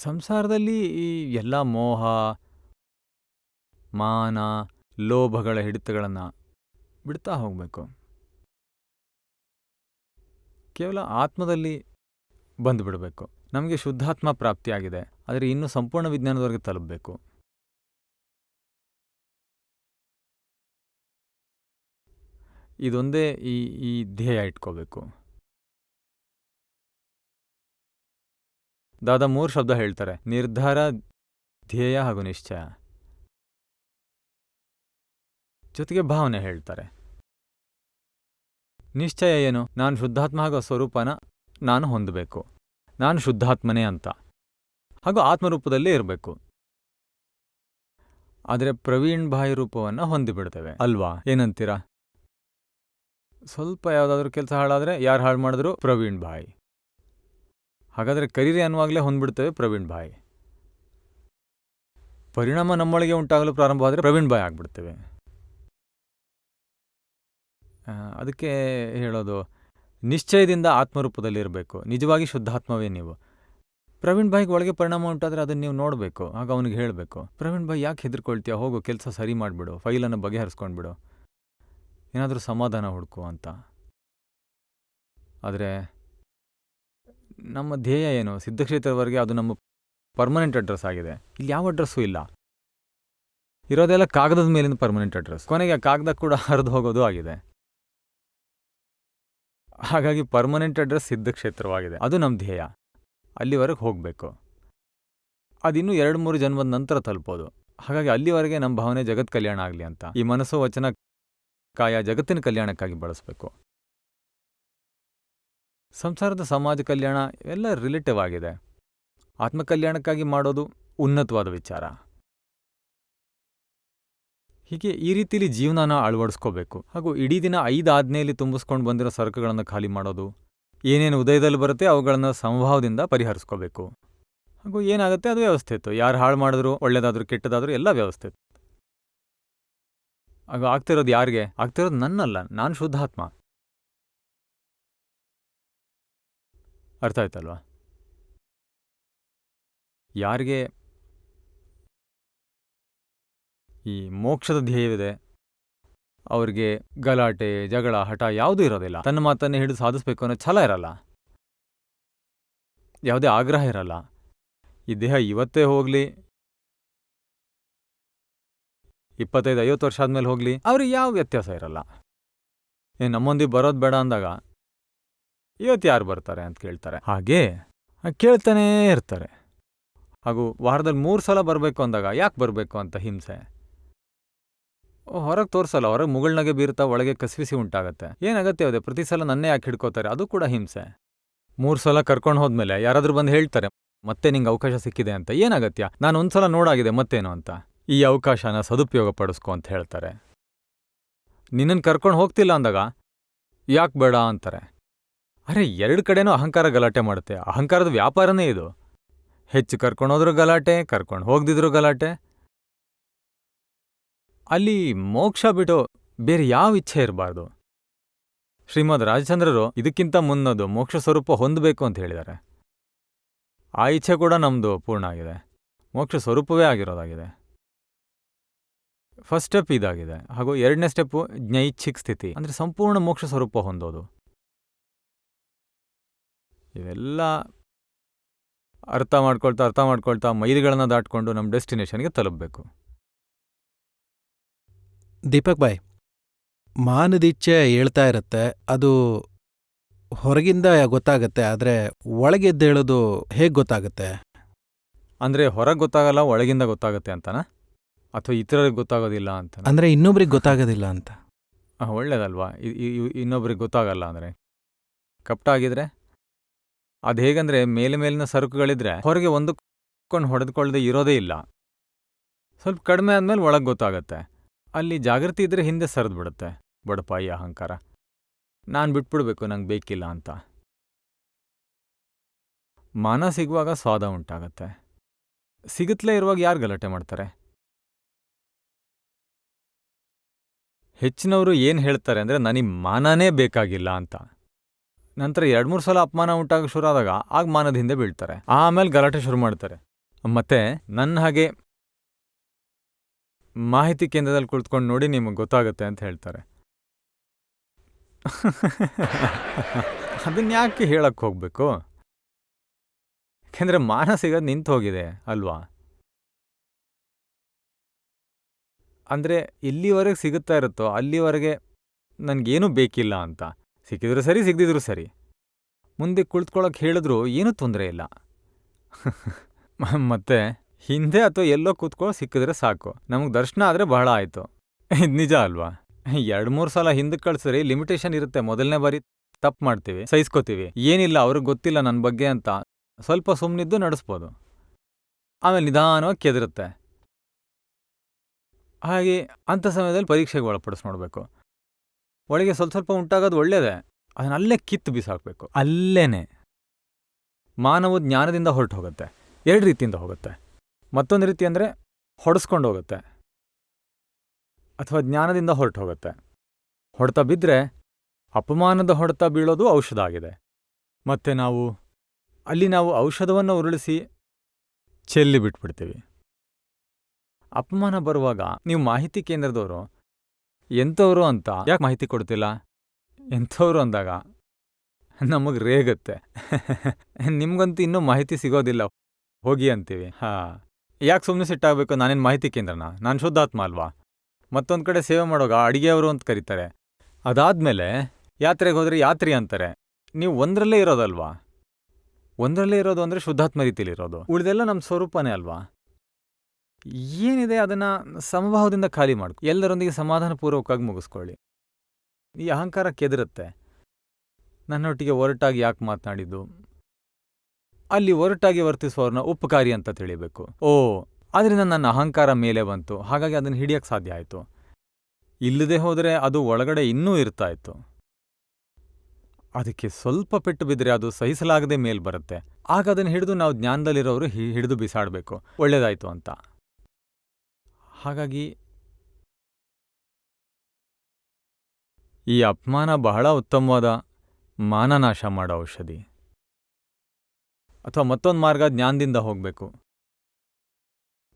ಸಂಸಾರದಲ್ಲಿ ಈ ಎಲ್ಲ ಮೋಹ, ಮಾನ, ಲೋಭಗಳ ಹಿಡಿತಗಳನ್ನು ಬಿಡ್ತಾ ಹೋಗಬೇಕು. ಕೇವಲ ಆತ್ಮದಲ್ಲಿ ಬಂದುಬಿಡಬೇಕು. ನಮಗೆ ಶುದ್ಧಾತ್ಮ ಪ್ರಾಪ್ತಿಯಾಗಿದೆ, ಆದರೆ ಇನ್ನೂ ಸಂಪೂರ್ಣ ವಿಜ್ಞಾನದವರೆಗೆ ತಲುಪಬೇಕು. ಇದೊಂದೇ ಈ ಧ್ಯೇಯ ಇಟ್ಕೋಬೇಕು. ದಾದಾ 3 ಶಬ್ದ ಹೇಳ್ತಾರೆ: ನಿರ್ಧಾರ, ಧ್ಯೇಯ ಹಾಗೂ ನಿಶ್ಚಯ. ಜೊತೆಗೆ ಭಾವನೆ ಹೇಳ್ತಾರೆ. ನಿಶ್ಚಯ ಏನು? ನಾನು ಶುದ್ಧಾತ್ಮ ಹಾಗೂ ಸ್ವರೂಪನ ನಾನು ಹೊಂದಬೇಕು, ನಾನು ಶುದ್ಧಾತ್ಮನೇ ಅಂತ, ಹಾಗೂ ಆತ್ಮರೂಪದಲ್ಲೇ ಇರಬೇಕು. ಆದರೆ ಪ್ರವೀಣ್ ಭಾಯ್ ರೂಪವನ್ನು ಹೊಂದಿಬಿಡ್ತೇವೆ ಅಲ್ವಾ? ಏನಂತೀರಾ? ಸ್ವಲ್ಪ ಯಾವುದಾದ್ರೂ ಕೆಲಸ ಹಾಳಾದರೆ ಯಾರು ಹಾಳು ಮಾಡಿದ್ರು? ಪ್ರವೀಣ್ ಭಾಯ್. ಹಾಗಾದರೆ ಕರೀರಿ ಅನ್ನುವಾಗಲೇ ಹೊಂದ್ಬಿಡ್ತೇವೆ ಪ್ರವೀಣ್ ಭಾಯ್. ಪರಿಣಾಮ ನಮ್ಮೊಳಗೆ ಉಂಟಾಗಲು ಪ್ರಾರಂಭವಾದರೆ ಪ್ರವೀಣ್ ಭಾಯ್ ಆಗ್ಬಿಡ್ತೇವೆ. ಅದಕ್ಕೆ ಹೇಳೋದು, ನಿಶ್ಚಯದಿಂದ ಆತ್ಮರೂಪದಲ್ಲಿರಬೇಕು. ನಿಜವಾಗಿ ಶುದ್ಧಾತ್ಮವೇ ನೀವು. ಪ್ರವೀಣ್ ಭಾಯ್ಗೆ ಒಳಗೆ ಪರಿಣಾಮ ಉಂಟಾದರೆ ಅದನ್ನು ನೀವು ನೋಡಬೇಕು. ಆಗ ಅವನಿಗೆ ಹೇಳಬೇಕು, ಪ್ರವೀಣ್ ಭಾಯ್ ಯಾಕೆ ಹೆದರ್ಕೊಳ್ತೀಯ, ಹೋಗು ಕೆಲಸ ಸರಿ ಮಾಡಿಬಿಡು, ಫೈಲನ್ನು ಬಗೆಹರಿಸ್ಕೊಂಡ್ಬಿಡು, ಏನಾದರೂ ಸಮಾಧಾನ ಹುಡುಕು ಅಂತ. ಆದರೆ ನಮ್ಮ ಧ್ಯೇಯ ಏನು? ಸಿದ್ಧಕ್ಷೇತ್ರವರೆಗೆ ಅದು ನಮ್ಮ ಪರ್ಮನೆಂಟ್ ಅಡ್ರೆಸ್ ಆಗಿದೆ. ಇಲ್ಲಿ ಯಾವ ಅಡ್ರೆಸ್ಸೂ ಇಲ್ಲ. ಇರೋದೆಲ್ಲ ಕಾಗದದ ಮೇಲಿನ ಪರ್ಮನೆಂಟ್ ಅಡ್ರೆಸ್. ಕೊನೆಗೆ ಆ ಕಾಗದ ಕೂಡ ಹರಿದು ಹೋಗೋದು ಆಗಿದೆ. ಹಾಗಾಗಿ ಪರ್ಮನೆಂಟ್ ಅಡ್ರೆಸ್ ಸಿದ್ಧಕ್ಷೇತ್ರವಾಗಿದೆ. ಅದು ನಮ್ಮ ಧ್ಯೇಯ. ಅಲ್ಲಿವರೆಗೆ ಹೋಗಬೇಕು. ಅದಿನ್ನೂ 2-3 ಜನ್ಮದ ನಂತರ ತಲುಪೋದು. ಹಾಗಾಗಿ ಅಲ್ಲಿವರೆಗೆ ನಮ್ಮ ಭಾವನೆ ಜಗತ್ ಕಲ್ಯಾಣ ಆಗಲಿ ಅಂತ, ಈ ಮನಸ್ಸು, ವಚನ, ಕಾಯ ಜಗತ್ತಿನ ಕಲ್ಯಾಣಕ್ಕಾಗಿ ಬಳಸಬೇಕು. ಸಂಸಾರದ ಸಮಾಜ ಕಲ್ಯಾಣ ಎಲ್ಲ ರಿಲೇಟಿವ್ ಆಗಿದೆ. ಆತ್ಮಕಲ್ಯಾಣಕ್ಕಾಗಿ ಮಾಡೋದು ಉನ್ನತವಾದ ವಿಚಾರ. ಹೀಗೆ ಈ ರೀತಿಲಿ ಜೀವನನ ಅಳವಡಿಸ್ಕೋಬೇಕು. ಹಾಗೂ ಇಡೀ ದಿನ 5 ಆಜ್ಞೆಯಲ್ಲಿ ತುಂಬಿಸ್ಕೊಂಡು ಬಂದಿರೋ ಸರಕುಗಳನ್ನು ಖಾಲಿ ಮಾಡೋದು, ಏನೇನು ಉದಯದಲ್ಲಿ ಬರುತ್ತೆ ಅವುಗಳನ್ನು ಸಮಭಾವದಿಂದ ಪರಿಹರಿಸ್ಕೋಬೇಕು. ಹಾಗೂ ಏನಾಗುತ್ತೆ ಅದು ವ್ಯವಸ್ಥಿತ್ತು. ಯಾರು ಹಾಳು ಮಾಡಿದ್ರು, ಒಳ್ಳೇದಾದ್ರೂ ಕೆಟ್ಟದಾದ್ರೂ ಎಲ್ಲ ವ್ಯವಸ್ಥಿತ್ತು. ಆಗ ಆಗ್ತಿರೋದು ಯಾರಿಗೆ? ಆಗ್ತಿರೋದು ನನ್ನಲ್ಲ, ನಾನು ಶುದ್ಧಾತ್ಮ. ಅರ್ಥ ಆಯ್ತಲ್ವಾ? ಯಾರಿಗೆ ಈ ಮೋಕ್ಷದ ಧ್ಯೇಯವಿದೆ ಅವ್ರಿಗೆ ಗಲಾಟೆ, ಜಗಳ, ಹಠ ಯಾವುದೂ ಇರೋದಿಲ್ಲ. ತನ್ನ ಮಾತನ್ನೇ ಹಿಡಿದು ಸಾಧಿಸ್ಬೇಕು ಅನ್ನೋ ಛಲ ಇರಲ್ಲ, ಯಾವುದೇ ಆಗ್ರಹ ಇರಲ್ಲ. ಈ ದೇಹ ಇವತ್ತೇ ಹೋಗ್ಲಿ, 25-50 ವರ್ಷ ಆದ್ಮೇಲೆ ಹೋಗ್ಲಿ, ಅವ್ರಿಗೆ ಯಾವ ವ್ಯತ್ಯಾಸ ಇರಲ್ಲ. ನಮ್ಮೊಂದಿಗೆ ಬರೋದು ಬೇಡ ಅಂದಾಗ ಇವತ್ತು ಯಾರು ಬರ್ತಾರೆ ಅಂತ ಕೇಳ್ತಾರೆ. ಹಾಗೇ ಕೇಳ್ತಾನೇ ಇರ್ತಾರೆ. ಹಾಗೂ ವಾರದಲ್ಲಿ 3 ಸಲ ಬರಬೇಕು ಅಂದಾಗ ಯಾಕೆ ಬರಬೇಕು ಅಂತ ಹಿಂಸೆ. ಹೊರಗೆ ತೋರಿಸಲ್ಲ, ಹೊರಗೆ ಮುಗುಳ್ನಗೆ ಬೀರ್ತಾ ಒಳಗೆ ಕಸಿವಿಸಿ ಉಂಟಾಗತ್ತೆ. ಏನಾಗತ್ತೆ ಅದೇ ಪ್ರತಿ ಸಲ ನನ್ನೇ ಯಾಕೆ ಹಿಡ್ಕೋತಾರೆ, ಅದು ಕೂಡ ಹಿಂಸೆ. 3 ಸಲ ಕರ್ಕೊಂಡು ಹೋದ್ಮೇಲೆ ಯಾರಾದ್ರೂ ಬಂದು ಹೇಳ್ತಾರೆ ಮತ್ತೆ ನಿಂಗೆ ಅವಕಾಶ ಸಿಕ್ಕಿದೆ ಅಂತ. ಏನಾಗತ್ಯ, ನಾನು 1 ಸಲ ನೋಡಾಗಿದೆ ಮತ್ತೇನು ಅಂತ. ಈ ಅವಕಾಶನ ಸದುಪಯೋಗ ಪಡಿಸ್ಕೊ ಅಂತ ಹೇಳ್ತಾರೆ. ನಿನ್ನನ್ನು ಕರ್ಕೊಂಡು ಹೋಗ್ತಿಲ್ಲ ಅಂದಾಗ ಯಾಕೆ ಬೇಡ ಅಂತಾರೆ. ಅರೆ 2 ಕಡೆನೂ ಅಹಂಕಾರ ಗಲಾಟೆ ಮಾಡುತ್ತೆ. ಅಹಂಕಾರದ ವ್ಯಾಪಾರನೇ ಇದು. ಹೆಚ್ಚು ಕರ್ಕೊಂಡೋದ್ರೂ ಗಲಾಟೆ, ಕರ್ಕೊಂಡು ಹೋಗ್ದಿದ್ರು ಗಲಾಟೆ. ಅಲ್ಲಿ ಮೋಕ್ಷ ಬಿಟ್ಟು ಬೇರೆ ಯಾವ ಇಚ್ಛೆ ಇರಬಾರ್ದು. ಶ್ರೀಮದ್ ರಾಜಚಂದ್ರರು ಇದಕ್ಕಿಂತ ಮುನ್ನದು ಮೋಕ್ಷ ಸ್ವರೂಪ ಹೊಂದಬೇಕು ಅಂತ ಹೇಳಿದ್ದಾರೆ. ಆ ಇಚ್ಛೆ ಕೂಡ ನಮ್ಮದು ಪೂರ್ಣ ಆಗಿದೆ. ಮೋಕ್ಷ ಸ್ವರೂಪವೇ ಆಗಿರೋದಾಗಿದೆ. ಫಸ್ಟ್ ಸ್ಟೆಪ್ ಇದಾಗಿದೆ. ಹಾಗೂ 2ನೇ ಸ್ಟೆಪ್ಪು ಜ್ಞೈಚ್ಛಿಕ್ ಸ್ಥಿತಿ, ಅಂದರೆ ಸಂಪೂರ್ಣ ಮೋಕ್ಷ ಸ್ವರೂಪ ಹೊಂದೋದು. ಇವೆಲ್ಲ ಅರ್ಥ ಮಾಡ್ಕೊಳ್ತಾ ಮೈಲಿಗಳನ್ನು ದಾಟ್ಕೊಂಡು ನಮ್ಮ ಡೆಸ್ಟಿನೇಷನ್ಗೆ ತಲುಪಬೇಕು. ದೀಪಕ್ ಬಾಯ್, ಮಾನದಿಚ್ಛೆ ಹೇಳ್ತಾ ಇರತ್ತೆ, ಅದು ಹೊರಗಿಂದ ಗೊತ್ತಾಗತ್ತೆ, ಆದರೆ ಒಳಗೆದ್ದೇಳೋದು ಹೇಗೆ ಗೊತ್ತಾಗತ್ತೆ? ಅಂದರೆ ಹೊರಗೆ ಗೊತ್ತಾಗಲ್ಲ, ಒಳಗಿಂದ ಗೊತ್ತಾಗತ್ತೆ ಅಂತನಾ? ಅಥವಾ ಇತರರಿಗೆ ಗೊತ್ತಾಗೋದಿಲ್ಲ ಅಂತ? ಅಂದರೆ ಇನ್ನೊಬ್ರಿಗೆ ಗೊತ್ತಾಗೋದಿಲ್ಲ ಅಂತ. ಒಳ್ಳೇದಲ್ವಾ? ಇನ್ನೊಬ್ರಿಗೆ ಗೊತ್ತಾಗಲ್ಲ ಅಂದರೆ ಕಪಟ ಆಗಿದ್ರೆ? ಅದು ಹೇಗಂದ್ರೆ ಮೇಲಿನ ಸರಕುಗಳಿದ್ರೆ ಹೊರಗೆ ಒಂದಕ್ಕೊಂಡು ಹೊಡೆದುಕೊಳ್ಳದೆ ಇರೋದೇ ಇಲ್ಲ. ಸ್ವಲ್ಪ ಕಡಿಮೆ ಆದ್ಮೇಲೆ ಒಳಗೆ ಗೊತ್ತಾಗತ್ತೆ. ಅಲ್ಲಿ ಜಾಗೃತಿ ಇದ್ರೆ ಹಿಂದೆ ಸರಿದು ಬಿಡುತ್ತೆ ಬಡಪಾಯಿ ಅಹಂಕಾರ. ನಾನು ಬಿಟ್ಬಿಡ್ಬೇಕು, ನಂಗೆ ಬೇಕಿಲ್ಲ ಅಂತ. ಮಾನ ಸಿಗುವಾಗ ಸ್ವಾದ ಉಂಟಾಗತ್ತೆ. ಸಿಗುತ್ತಲೇ ಇರುವಾಗ ಯಾರು ಗಲಾಟೆ ಮಾಡ್ತಾರೆ? ಹೆಚ್ಚಿನವರು ಏನು ಹೇಳ್ತಾರೆ ಅಂದರೆ ನನಗೆ ಮಾನನೇ ಬೇಕಾಗಿಲ್ಲ ಅಂತ. ನಂತರ 2-3 ಸಲ ಅಪಮಾನ ಉಂಟಾಗ ಶುರು ಆದಾಗ ಆಗ ಮಾನದ ಹಿಂದೆ ಬೀಳ್ತಾರೆ. ಆಮೇಲೆ ಗಲಾಟೆ ಶುರು ಮಾಡ್ತಾರೆ. ಮತ್ತೆ ನನ್ನ ಹಾಗೆ ಮಾಹಿತಿ ಕೇಂದ್ರದಲ್ಲಿ ಕುಳಿತುಕೊಂಡು ನೋಡಿ ನಿಮಗೆ ಗೊತ್ತಾಗುತ್ತೆ ಅಂತ ಹೇಳ್ತಾರೆ. ಅದನ್ನ ಯಾಕೆ ಹೇಳಕ್ಕೆ ಹೋಗ್ಬೇಕು? ಯಾಕೆಂದ್ರೆ ಮಾನ ಸಿಗೋದು ನಿಂತು ಹೋಗಿದೆ ಅಲ್ವಾ? ಅಂದರೆ ಎಲ್ಲಿವರೆಗೆ ಸಿಗುತ್ತಾ ಇರುತ್ತೋ ಅಲ್ಲಿವರೆಗೆ ನನಗೇನೂ ಬೇಕಿಲ್ಲ ಅಂತ. ಸಿಕ್ಕಿದ್ರು ಸರಿ, ಸಿಗದಿದ್ರು ಸರಿ. ಮುಂದೆ ಕುಳಿತುಕೊಳ್ಳೋಕೆ ಹೇಳಿದ್ರು ಏನೂ ತೊಂದರೆ ಇಲ್ಲ. ಮತ್ತೆ ಹಿಂದೆ ಅಥವಾ ಎಲ್ಲೋ ಕೂತ್ಕೊಳ್ಳೋ ಸಿಕ್ಕಿದ್ರೆ ಸಾಕು, ನಮಗೆ ದರ್ಶನ ಆದರೆ ಬಹಳ ಆಯಿತು. ಇದು ನಿಜ ಅಲ್ವಾ? 2-3 ಸಲ ಹಿಂದಕ್ಕೆ ಕಳ್ಸಿದ್ರೆ ಲಿಮಿಟೇಷನ್ ಇರುತ್ತೆ. ಮೊದಲನೇ ಬಾರಿ ತಪ್ಪು ಮಾಡ್ತೀವಿ, ಸಹಿಸ್ಕೋತೀವಿ. ಏನಿಲ್ಲ, ಅವ್ರಿಗೆ ಗೊತ್ತಿಲ್ಲ ನನ್ನ ಬಗ್ಗೆ ಅಂತ ಸ್ವಲ್ಪ ಸುಮ್ಮನಿದ್ದು ನಡೆಸ್ಬೋದು. ಆಮೇಲೆ ನಿಧಾನವಾಗಿ ಕೆದರುತ್ತೆ. ಹಾಗೆ ಅಂಥ ಸಮಯದಲ್ಲಿ ಪರೀಕ್ಷೆಗೆ ಒಳಪಡಿಸಿ ನೋಡಬೇಕು. ಒಳಗೆ ಸ್ವಲ್ಪ ಉಂಟಾಗೋದು ಒಳ್ಳೆಯದೇ, ಅದನ್ನ ಅಲ್ಲೇ ಕಿತ್ತು ಬಿಸಾಕಬೇಕು. ಅಲ್ಲೇನೆ ಮಾನವ ಜ್ಞಾನದಿಂದ ಹೊರಟು ಹೋಗುತ್ತೆ. 2 ರೀತಿಯಿಂದ ಹೋಗುತ್ತೆ. ಮತ್ತೊಂದು ರೀತಿ ಅಂದರೆ ಹೊಡೆಸ್ಕೊಂಡು ಹೋಗುತ್ತೆ, ಅಥವಾ ಜ್ಞಾನದಿಂದ ಹೊರಟು ಹೋಗುತ್ತೆ. ಹೊಡೆತ ಬಿದ್ದರೆ ಅಪಮಾನದ ಹೊಡೆತ ಬೀಳೋದು ಔಷಧ ಆಗಿದೆ. ಮತ್ತೆ ನಾವು ಔಷಧವನ್ನು ಉರುಳಿಸಿ ಚೆಲ್ಲಿ ಬಿಟ್ಬಿಡ್ತೀವಿ. ಅಪಮಾನ ಬರುವಾಗ ನೀವು ಮಾಹಿತಿ ಕೇಂದ್ರದವರು ಎಂಥವ್ರು ಅಂತ ಯಾಕೆ ಮಾಹಿತಿ ಕೊಡ್ತಿಲ್ಲ? ಎಂಥವ್ರು ಅಂದಾಗ ನಮಗೆ ರೇಗತ್ತೆ. ನಿಮ್ಗಂತೂ ಇನ್ನೂ ಮಾಹಿತಿ ಸಿಗೋದಿಲ್ಲ, ಹೋಗಿ ಅಂತೀವಿ. ಯಾಕೆ ಸುಮ್ಮನೆ ಸಿಟ್ಟಾಗಬೇಕು? ನಾನೇನು ಮಾಹಿತಿ ಕೇಂದ್ರನ? ನಾನು ಶುದ್ಧಾತ್ಮ ಅಲ್ವಾ? ಮತ್ತೊಂದು ಕಡೆ ಸೇವೆ ಮಾಡೋಗ ಅಡಿಗೆಯವರು ಅಂತ ಕರೀತಾರೆ. ಅದಾದಮೇಲೆ ಯಾತ್ರೆಗೆ ಹೋದರೆ ಯಾತ್ರಿ ಅಂತಾರೆ. ನೀವು ಒಂದರಲ್ಲೇ ಇರೋದಲ್ವಾ? ಒಂದರಲ್ಲೇ ಇರೋದು ಅಂದರೆ ಶುದ್ಧಾತ್ಮ ರೀತಿಲಿರೋದು. ಉಳಿದೆಲ್ಲ ನಮ್ಮ ಸ್ವರೂಪನೇ ಅಲ್ವಾ? ಏನಿದೆ ಅದನ್ನು ಸಮಭಾವದಿಂದ ಖಾಲಿ ಮಾಡ್ಕೊ. ಎಲ್ಲರೊಂದಿಗೆ ಸಮಾಧಾನಪೂರ್ವಕವಾಗಿ ಮುಗಿಸ್ಕೊಳ್ಳಿ. ಈ ಅಹಂಕಾರ ಕೆದರುತ್ತೆ. ನನ್ನೊಟ್ಟಿಗೆ ಒರಟಾಗಿ ಯಾಕೆ ಮಾತನಾಡಿದ್ದು? ಅಲ್ಲಿ ಒರಟಾಗಿ ವರ್ತಿಸುವವ್ರನ್ನ ಉಪಕಾರಿ ಅಂತ ತಿಳಿಬೇಕು. ಅದರಿಂದ ನನ್ನ ಅಹಂಕಾರ ಮೇಲೆ ಬಂತು, ಹಾಗಾಗಿ ಅದನ್ನು ಹಿಡಿಯಕ್ಕೆ ಸಾಧ್ಯ ಆಯಿತು. ಇಲ್ಲದೆ ಹೋದರೆ ಅದು ಒಳಗಡೆ ಇನ್ನೂ ಇರ್ತಾ ಇತ್ತು. ಅದಕ್ಕೆ ಸ್ವಲ್ಪ ಪೆಟ್ಟು ಬಿದ್ದರೆ ಅದು ಸಹಿಸಲಾಗದೆ ಮೇಲ್ ಬರುತ್ತೆ. ಆಗ ಅದನ್ನು ಹಿಡಿದು ನಾವು ಜ್ಞಾನದಲ್ಲಿರೋರು ಹಿಡಿದು ಬಿಸಾಡಬೇಕು, ಒಳ್ಳೇದಾಯ್ತು ಅಂತ. ಹಾಗಾಗಿ ಈ ಅಪಮಾನ ಬಹಳ ಉತ್ತಮವಾದ ಮಾನನಾಶ ಮಾಡೋ ಔಷಧಿ. ಅಥವಾ ಮತ್ತೊಂದು ಮಾರ್ಗ, ಜ್ಞಾನದಿಂದ ಹೋಗಬೇಕು.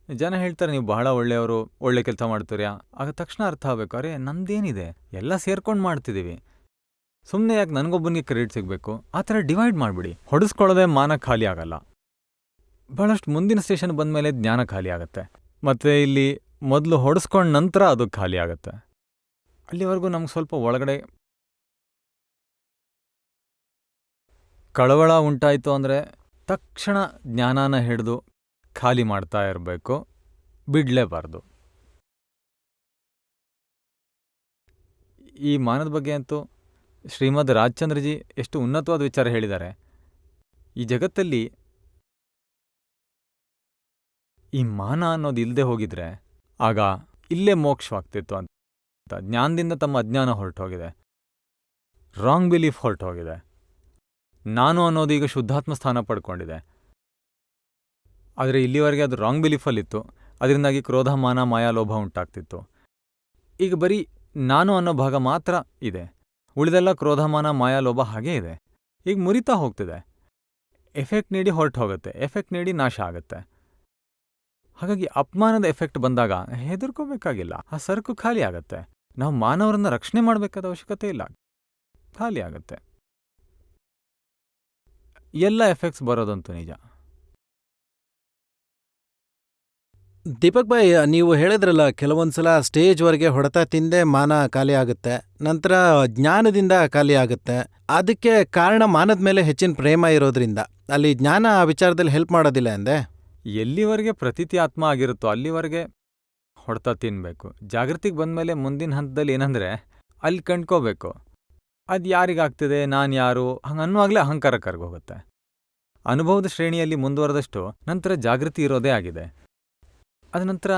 ಜನ ಹೇಳ್ತಾರೆ ನೀವು ಬಹಳ ಒಳ್ಳೆಯವರು, ಒಳ್ಳೆ ಕೆಲಸ ಮಾಡ್ತೀರ್ಯಾ. ಆಗ ತಕ್ಷಣ ಅರ್ಥ ಆಗಬೇಕು, ಅರೆ ನಮ್ದೇನಿದೆ, ಎಲ್ಲ ಸೇರ್ಕೊಂಡು ಮಾಡ್ತಿದ್ದೀವಿ, ಸುಮ್ಮನೆ ಯಾಕೆ ನನಗೊಬ್ಬನಿಗೆ ಕ್ರೆಡಿಟ್ ಸಿಗಬೇಕು. ಆ ಥರ ಡಿವೈಡ್ ಮಾಡಿಬಿಡಿ. ಹೊಡೆಸ್ಕೊಳ್ಳೋದೇ ಮಾನ ಖಾಲಿ ಆಗಲ್ಲ. ಬಹಳಷ್ಟು ಮುಂದಿನ ಸ್ಟೇಷನ್ ಬಂದಮೇಲೆ ಜ್ಞಾನ ಖಾಲಿ ಆಗುತ್ತೆ. ಮತ್ತು ಇಲ್ಲಿ ಮೊದಲು ಹೊಡೆಸ್ಕೊಂಡ ನಂತರ ಅದು ಖಾಲಿ ಆಗುತ್ತೆ. ಅಲ್ಲಿವರೆಗೂ ನಮ್ಗೆ ಸ್ವಲ್ಪ ಒಳಗಡೆ ಕಳವಳ ಉಂಟಾಯಿತು ಅಂದರೆ ತಕ್ಷಣ ಜ್ಞಾನನ ಹಿಡಿದು ಖಾಲಿ ಮಾಡ್ತಾ ಇರಬೇಕು, ಬಿಡಲೇಬಾರ್ದು. ಈ ಮಾನದ ಬಗ್ಗೆ ಅಂತೂ ಶ್ರೀಮದ್ ರಾಜಚಂದ್ರಜಿ ಎಷ್ಟು ಉನ್ನತವಾದ ವಿಚಾರ ಹೇಳಿದ್ದಾರೆ. ಈ ಜಗತ್ತಲ್ಲಿ ಈ ಮಾನ ಅನ್ನೋದು ಇಲ್ಲದೆ ಹೋಗಿದ್ರೆ ಆಗ ಇಲ್ಲೇ ಮೋಕ್ಷವಾಗ್ತಿತ್ತು ಅಂತ. ಜ್ಞಾನದಿಂದ ತಮ್ಮ ಅಜ್ಞಾನ ಹೊರಟೋಗಿದೆ, ರಾಂಗ್ ಬಿಲೀಫ್ ಹೊರಟೋಗಿದೆ. ನಾನು ಅನ್ನೋದು ಈಗ ಶುದ್ಧಾತ್ಮ ಸ್ಥಾನ ಪಡ್ಕೊಂಡಿದೆ. ಆದರೆ ಇಲ್ಲಿವರೆಗೆ ಅದು ರಾಂಗ್ ಬಿಲೀಫಲ್ಲಿತ್ತು, ಅದರಿಂದಾಗಿ ಕ್ರೋಧ, ಮಾನ, ಮಾಯಾ, ಲೋಭ ಉಂಟಾಗ್ತಿತ್ತು. ಈಗ ಬರೀ ನಾನು ಅನ್ನೋ ಭಾಗ ಮಾತ್ರ ಇದೆ, ಉಳಿದೆಲ್ಲ ಕ್ರೋಧ, ಮಾನ, ಮಾಯಾ, ಲೋಭ ಹಾಗೇ ಇದೆ. ಈಗ ಮುರಿತಾ ಹೋಗ್ತಿದೆ. ಎಫೆಕ್ಟ್ ನೀಡಿ ಹೊರಟು ಹೋಗುತ್ತೆ, ಎಫೆಕ್ಟ್ ನೀಡಿ ನಾಶ ಆಗುತ್ತೆ. ಹಾಗಾಗಿ ಅಪಮಾನದ ಎಫೆಕ್ಟ್ ಬಂದಾಗ ಹೆದರ್ಕೋಬೇಕಾಗಿಲ್ಲ, ಆ ಸರಕು ಖಾಲಿ ಆಗತ್ತೆ. ನಾವು ಮಾನವರನ್ನ ರಕ್ಷಣೆ ಮಾಡಬೇಕಾದ ಅವಶ್ಯಕತೆ ಇಲ್ಲ, ಖಾಲಿ ಆಗತ್ತೆ. ಎಲ್ಲ ಎಫೆಕ್ಟ್ಸ್ ಬರೋದಂತೂ ನಿಜ. ದೀಪಕ್ ಭಾಯ್, ನೀವು ಹೇಳಿದ್ರಲ್ಲ ಕೆಲವೊಂದ್ಸಲ ಸ್ಟೇಜ್ವರೆಗೆ ಹೊಡೆತ ತಿಂದೆ ಮಾನ ಖಾಲಿ ಆಗುತ್ತೆ, ನಂತರ ಜ್ಞಾನದಿಂದ ಖಾಲಿ ಆಗುತ್ತೆ. ಅದಕ್ಕೆ ಕಾರಣ ಮಾನದ ಮೇಲೆ ಹೆಚ್ಚಿನ ಪ್ರೇಮ ಇರೋದ್ರಿಂದ. ಅಲ್ಲಿ ಜ್ಞಾನ ಆ ವಿಚಾರದಲ್ಲಿ ಹೆಲ್ಪ್ ಮಾಡೋದಿಲ್ಲ ಅಂದೆ. ಎಲ್ಲಿವರೆಗೆ ಪ್ರತೀತಿ ಆತ್ಮ ಆಗಿರುತ್ತೋ ಅಲ್ಲಿವರೆಗೆ ಹೊಡೆತ ತಿನ್ಬೇಕು. ಜಾಗೃತಿಗೆ ಬಂದಮೇಲೆ ಮುಂದಿನ ಹಂತದಲ್ಲಿ ಏನಂದರೆ ಅಲ್ಲಿ ಕಂಡ್ಕೋಬೇಕು, ಅದು ಯಾರಿಗಾಗ್ತಿದೆ, ನಾನು ಯಾರು, ಹಂಗೆ ಅನ್ನುವಾಗಲೇ ಅಹಂಕಾರ ಕರ್ಗೋಗುತ್ತೆ. ಅನುಭವದ ಶ್ರೇಣಿಯಲ್ಲಿ ಮುಂದುವರೆದಷ್ಟು ನಂತರ ಜಾಗೃತಿ ಇರೋದೇ ಆಗಿದೆ. ಅದ ನಂತರ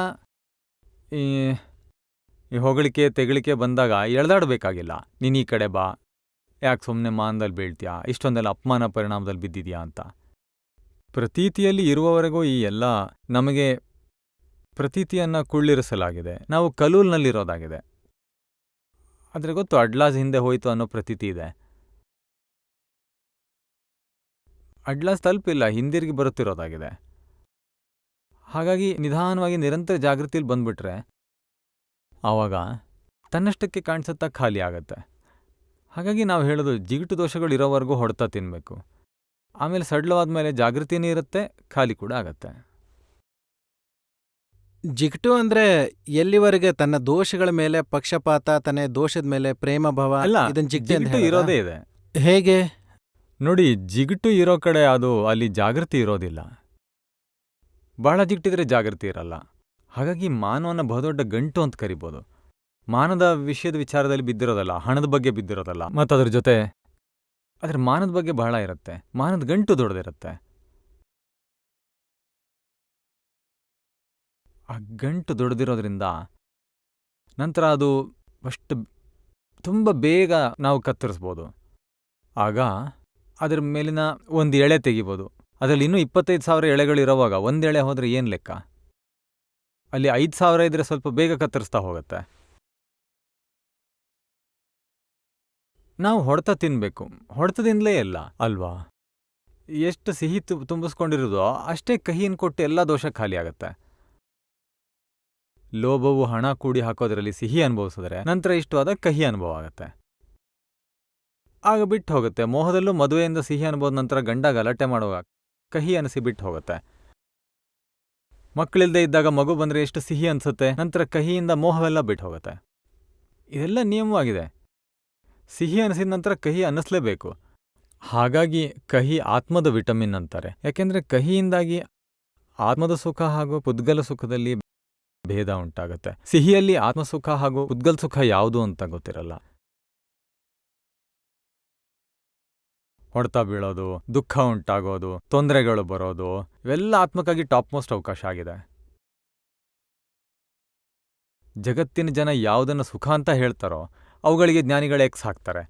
ಈ ಹೊಗಳಿಕೆ ತೆಗಳಿಕೆ ಬಂದಾಗ ಎಳೆದಾಡಬೇಕಾಗಿಲ್ಲ. ನೀನು ಈ ಕಡೆ ಬಾ, ಯಾಕೆ ಸುಮ್ಮನೆ ಮಾನದಲ್ಲಿ ಬೀಳ್ತೀಯಾ, ಇಷ್ಟೊಂದೆಲ್ಲ ಅಪಮಾನ ಪರಿಣಾಮದಲ್ಲಿ ಬಿದ್ದಿದ್ಯಾ ಅಂತ. ಪ್ರತೀತಿಯಲ್ಲಿ ಇರುವವರೆಗೂ ಈ ಎಲ್ಲ ನಮಗೆ ಪ್ರತೀತಿಯನ್ನು ಕುಳ್ಳಿರಿಸಲಾಗಿದೆ. ನಾವು ಕಲೂಲ್ನಲ್ಲಿರೋದಾಗಿದೆ. ಆದರೆ ಗೊತ್ತು, ಅಡ್ಲಾಸ್ ಹಿಂದೆ ಹೋಯಿತು ಅನ್ನೋ ಪ್ರತೀತಿ ಇದೆ. ಅಡ್ಲಾಸ್ ತಲುಪಿಲ್ಲ, ಹಿಂದಿರುಗಿ ಬರುತ್ತಿರೋದಾಗಿದೆ. ಹಾಗಾಗಿ ನಿಧಾನವಾಗಿ ನಿರಂತರ ಜಾಗೃತಿಯಲ್ಲಿ ಬಂದ್ಬಿಟ್ರೆ ಆವಾಗ ತನ್ನಷ್ಟಕ್ಕೆ ಕಾಣಿಸುತ್ತಾ ಖಾಲಿ ಆಗತ್ತೆ. ಹಾಗಾಗಿ ನಾವು ಹೇಳೋದು, ಜಿಗಿಟು ದೋಷಗಳು ಇರೋವರೆಗೂ ಹೊಡೆತ ತಿನ್ನಬೇಕು. ಆಮೇಲೆ ಸಡ್ಲವಾದ ಮೇಲೆ ಜಾಗೃತಿನೇ ಇರುತ್ತೆ, ಖಾಲಿ ಕೂಡ ಆಗತ್ತೆ. ಜಿಗಟು ಅಂದ್ರೆ ಎಲ್ಲಿವರೆಗೆ ತನ್ನ ದೋಷಗಳ ಮೇಲೆ ಪಕ್ಷಪಾತ, ತನ್ನ ದೋಷದ ಮೇಲೆ ಪ್ರೇಮ ಭಾವ, ಅಲ್ಲ, ಇದನ್ನ ಜಿಗಿಟು ಇರೋದೇ ಇದೆ. ಹೇಗೆ ನೋಡಿ, ಜಿಗಿಟು ಇರೋ ಕಡೆ ಅದು ಅಲ್ಲಿ ಜಾಗೃತಿ ಇರೋದಿಲ್ಲ. ಬಹಳ ಜಿಗಿಟಿದ್ರೆ ಜಾಗೃತಿ ಇರಲ್ಲ. ಹಾಗಾಗಿ ಮಾನವನ ಬಹುದೊಡ್ಡ ಗಂಟು ಅಂತ ಕರಿಬೋದು. ಮಾನದ ವಿಷಯದ ವಿಚಾರದಲ್ಲಿ ಬಿದ್ದಿರೋದಲ್ಲ, ಹಣದ ಬಗ್ಗೆ ಬಿದ್ದಿರೋದಲ್ಲ, ಮತ್ತು ಅದ್ರ ಜೊತೆ ಅದ್ರ ಮಾನದ ಬಗ್ಗೆ ಬಹಳ ಇರುತ್ತೆ. ಮಾನದ ಗಂಟು ದೊಡ್ಡದಿರುತ್ತೆ. ಆ ಗಂಟು ದೊಡ್ಡದಿರೋದ್ರಿಂದ ನಂತರ ಅದು ಅಷ್ಟು ತುಂಬ ಬೇಗ ನಾವು ಕತ್ತರಿಸ್ಬೋದು. ಆಗ ಅದ್ರ ಮೇಲಿನ ಒಂದು ಎಳೆ ತೆಗಿಬೋದು. ಅದರಲ್ಲಿ ಇನ್ನೂ 25,000 ಎಳೆಗಳಿರೋವಾಗ ಒಂದು ಎಳೆ ಹೋದರೆ ಏನು ಲೆಕ್ಕ? ಅಲ್ಲಿ 5,000 ಇದ್ರೆ ಸ್ವಲ್ಪ ಬೇಗ ಕತ್ತರಿಸ್ತಾ ಹೋಗುತ್ತೆ. ನಾವು ಹೊಡೆತ ತಿನ್ನಬೇಕು, ಹೊಡೆತದಿಂದಲೇ ಎಲ್ಲ ಅಲ್ವಾ? ಎಷ್ಟು ಸಿಹಿ ತುಂಬಿಸ್ಕೊಂಡಿರೋದೋ ಅಷ್ಟೇ ಕಹಿಯನ್ನು ಕೊಟ್ಟು ಎಲ್ಲ ದೋಷ ಖಾಲಿ ಆಗತ್ತೆ. ಲೋಭವು ಹಣ ಕೂಡಿ ಹಾಕೋದ್ರಲ್ಲಿ ಸಿಹಿ ಅನುಭವಿಸಿದ್ರೆ ನಂತರ ಇಷ್ಟು ಆದ ಕಹಿ ಅನುಭವ ಆಗತ್ತೆ. ಆಗ ಬಿಟ್ಟು ಹೋಗುತ್ತೆ. ಮೋಹದಲ್ಲೂ ಮದುವೆಯಿಂದ ಸಿಹಿ ಅನುಭವದ ನಂತರ ಗಂಡ ಗಲಾಟೆ ಮಾಡುವಾಗ ಕಹಿ ಅನಿಸಿ ಬಿಟ್ಟು ಹೋಗುತ್ತೆ. ಮಕ್ಕಳಿಲ್ಲದೆ ಇದ್ದಾಗ ಮಗು ಬಂದರೆ ಎಷ್ಟು ಸಿಹಿ ಅನಿಸುತ್ತೆ, ನಂತರ ಕಹಿಯಿಂದ ಮೋಹವೆಲ್ಲ ಬಿಟ್ಟು ಹೋಗುತ್ತೆ. ಇದೆಲ್ಲ ನಿಯಮವಾಗಿದೆ. ಸಿಹಿ ಅನಿಸಿದ ನಂತರ ಕಹಿ ಅನ್ನಿಸ್ಲೇಬೇಕು. ಹಾಗಾಗಿ ಕಹಿ ಆತ್ಮದ ವಿಟಮಿನ್ ಅಂತಾರೆ. ಯಾಕೆಂದರೆ ಕಹಿಯಿಂದಾಗಿ ಆತ್ಮದ ಸುಖ ಹಾಗೂ ಪುದ್ಗಲ ಸುಖದಲ್ಲಿ ಭೇದ ಉಂಟಾಗುತ್ತೆ. ಸಿಹಿಯಲ್ಲಿ ಆತ್ಮಸುಖ ಹಾಗೂ ಪುದ್ಗಲ ಸುಖ ಯಾವುದು ಅಂತ ಗೊತ್ತಿರಲ್ಲ. ಹೊಡೆತ ಬೀಳೋದು, ದುಃಖ ಉಂಟಾಗೋದು, ತೊಂದರೆಗಳು ಬರೋದು ಇವೆಲ್ಲ ಆತ್ಮಕ್ಕಾಗಿ ಟಾಪ್ ಮೋಸ್ಟ್ ಅವಕಾಶ ಆಗಿದೆ. ಜಗತ್ತಿನ ಜನ ಯಾವುದನ್ನು ಸುಖ ಅಂತ ಹೇಳ್ತಾರೋ ಅವುಗಳಿಗೆ ಜ್ಞಾನಿಗಳು ಎಕ್ಸ್ ಹಾಕ್ತಾರೆ,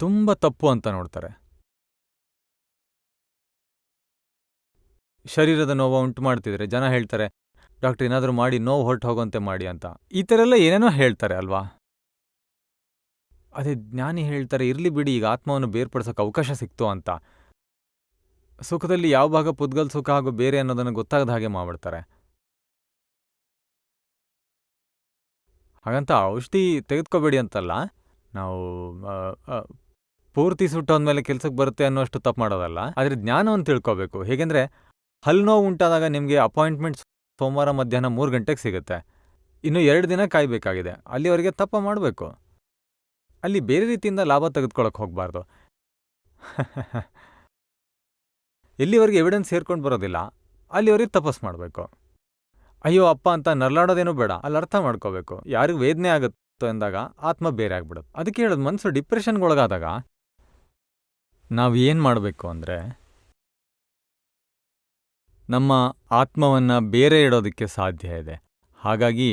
ತುಂಬ ತಪ್ಪು ಅಂತ ನೋಡ್ತಾರೆ. ಶರೀರದ ನೋವು ಉಂಟು ಮಾಡ್ತಿದ್ರೆ ಜನ ಹೇಳ್ತಾರೆ, ಡಾಕ್ಟರ್ ಏನಾದರೂ ಮಾಡಿ ನೋವು ಹೊರಟು ಹೋಗೋಂತೆ ಮಾಡಿ ಅಂತ. ಈ ಥರ ಎಲ್ಲ ಏನೇನೋ ಹೇಳ್ತಾರೆ ಅಲ್ವಾ. ಅದೇ ಜ್ಞಾನಿ ಹೇಳ್ತಾರೆ, ಇರ್ಲಿ ಬಿಡಿ, ಈಗ ಆತ್ಮವನ್ನು ಬೇರ್ಪಡಿಸೋಕೆ ಅವಕಾಶ ಸಿಕ್ತು ಅಂತ. ಸುಖದಲ್ಲಿ ಯಾವ ಭಾಗ ಪುದ್ಗಲ್ ಸುಖ ಹಾಗೂ ಬೇರೆ ಅನ್ನೋದನ್ನು ಗೊತ್ತಾಗದ ಹಾಗೆ ಮಾಡ್ಬಿಡ್ತಾರೆ. ಹಾಗಂತ ಔಷಧಿ ತೆಗೆದುಕೋಬೇಡಿ ಅಂತಲ್ಲ, ನಾವು ಪೂರ್ತಿ ಸುಟ್ಟೋದ್ಮೇಲೆ ಕೆಲ್ಸಕ್ಕೆ ಬರುತ್ತೆ ಅನ್ನೋಷ್ಟು ತಪ್ಪು ಮಾಡೋದಲ್ಲ. ಆದರೆ ಜ್ಞಾನವನ್ನು ತಿಳ್ಕೋಬೇಕು. ಹೇಗೆಂದರೆ, ಹಲ್ಲು ನೋವು ಉಂಟಾದಾಗ ನಿಮಗೆ ಅಪಾಯಿಂಟ್ಮೆಂಟ್ ಸೋಮವಾರ ಮಧ್ಯಾಹ್ನ 3 ಗಂಟೆಗೆ ಸಿಗುತ್ತೆ. ಇನ್ನು 2 ದಿನ ಕಾಯಬೇಕಾಗಿದೆ. ಅಲ್ಲಿವರೆಗೆ ತಪ್ಪ ಮಾಡಬೇಕು. ಅಲ್ಲಿ ಬೇರೆ ರೀತಿಯಿಂದ ಲಾಭ ತೆಗೆದುಕೊಳ್ಳೋಕೆ ಹೋಗಬಾರ್ದು. ಎಲ್ಲಿವರೆಗೆ ಎವಿಡೆನ್ಸ್ ಸೇರ್ಕೊಂಡು ಬರೋದಿಲ್ಲ ಅಲ್ಲಿವರೆಗೆ ತಪಸ್ ಮಾಡಬೇಕು. ಅಯ್ಯೋ ಅಪ್ಪ ಅಂತ ನರಳಾಡೋದೇನೂ ಬೇಡ, ಅಲ್ಲಿ ಅರ್ಥ ಮಾಡ್ಕೋಬೇಕು. ಯಾರಿಗೂ ವೇದನೆ ಆಗುತ್ತೋ ಎಂದಾಗ ಆತ್ಮ ಬೇರೆ ಆಗ್ಬಿಡುತ್ತೆ. ಅದಕ್ಕೆ ಹೇಳೋದು, ಮನಸ್ಸು ಡಿಪ್ರೆಷನ್ಗೊಳಗಾದಾಗ ನಾವು ಏನು ಮಾಡಬೇಕು ಅಂದರೆ, ನಮ್ಮ ಆತ್ಮವನ್ನು ಬೇರೆ ಇಡೋದಕ್ಕೆ ಸಾಧ್ಯ ಇದೆ. ಹಾಗಾಗಿ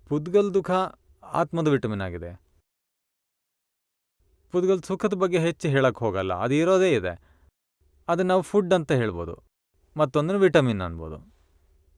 ಪುದ್ಗಲ್ ದುಃಖ ಆತ್ಮದ ವಿಟಮಿನ್ ಆಗಿದೆ. ಪುದ್ಗಲ್ ಸುಖದ ಬಗ್ಗೆ ಹೆಚ್ಚು ಹೇಳಕ್ಕೆ ಹೋಗಲ್ಲ, ಅದು ಇರೋದೇ ಇದೆ. ಅದನ್ನು ನಾವು ಫುಡ್ ಅಂತ ಹೇಳ್ಬೋದು, ಮತ್ತೊಂದನ್ನು ವಿಟಮಿನ್ ಅನ್ಬೋದು.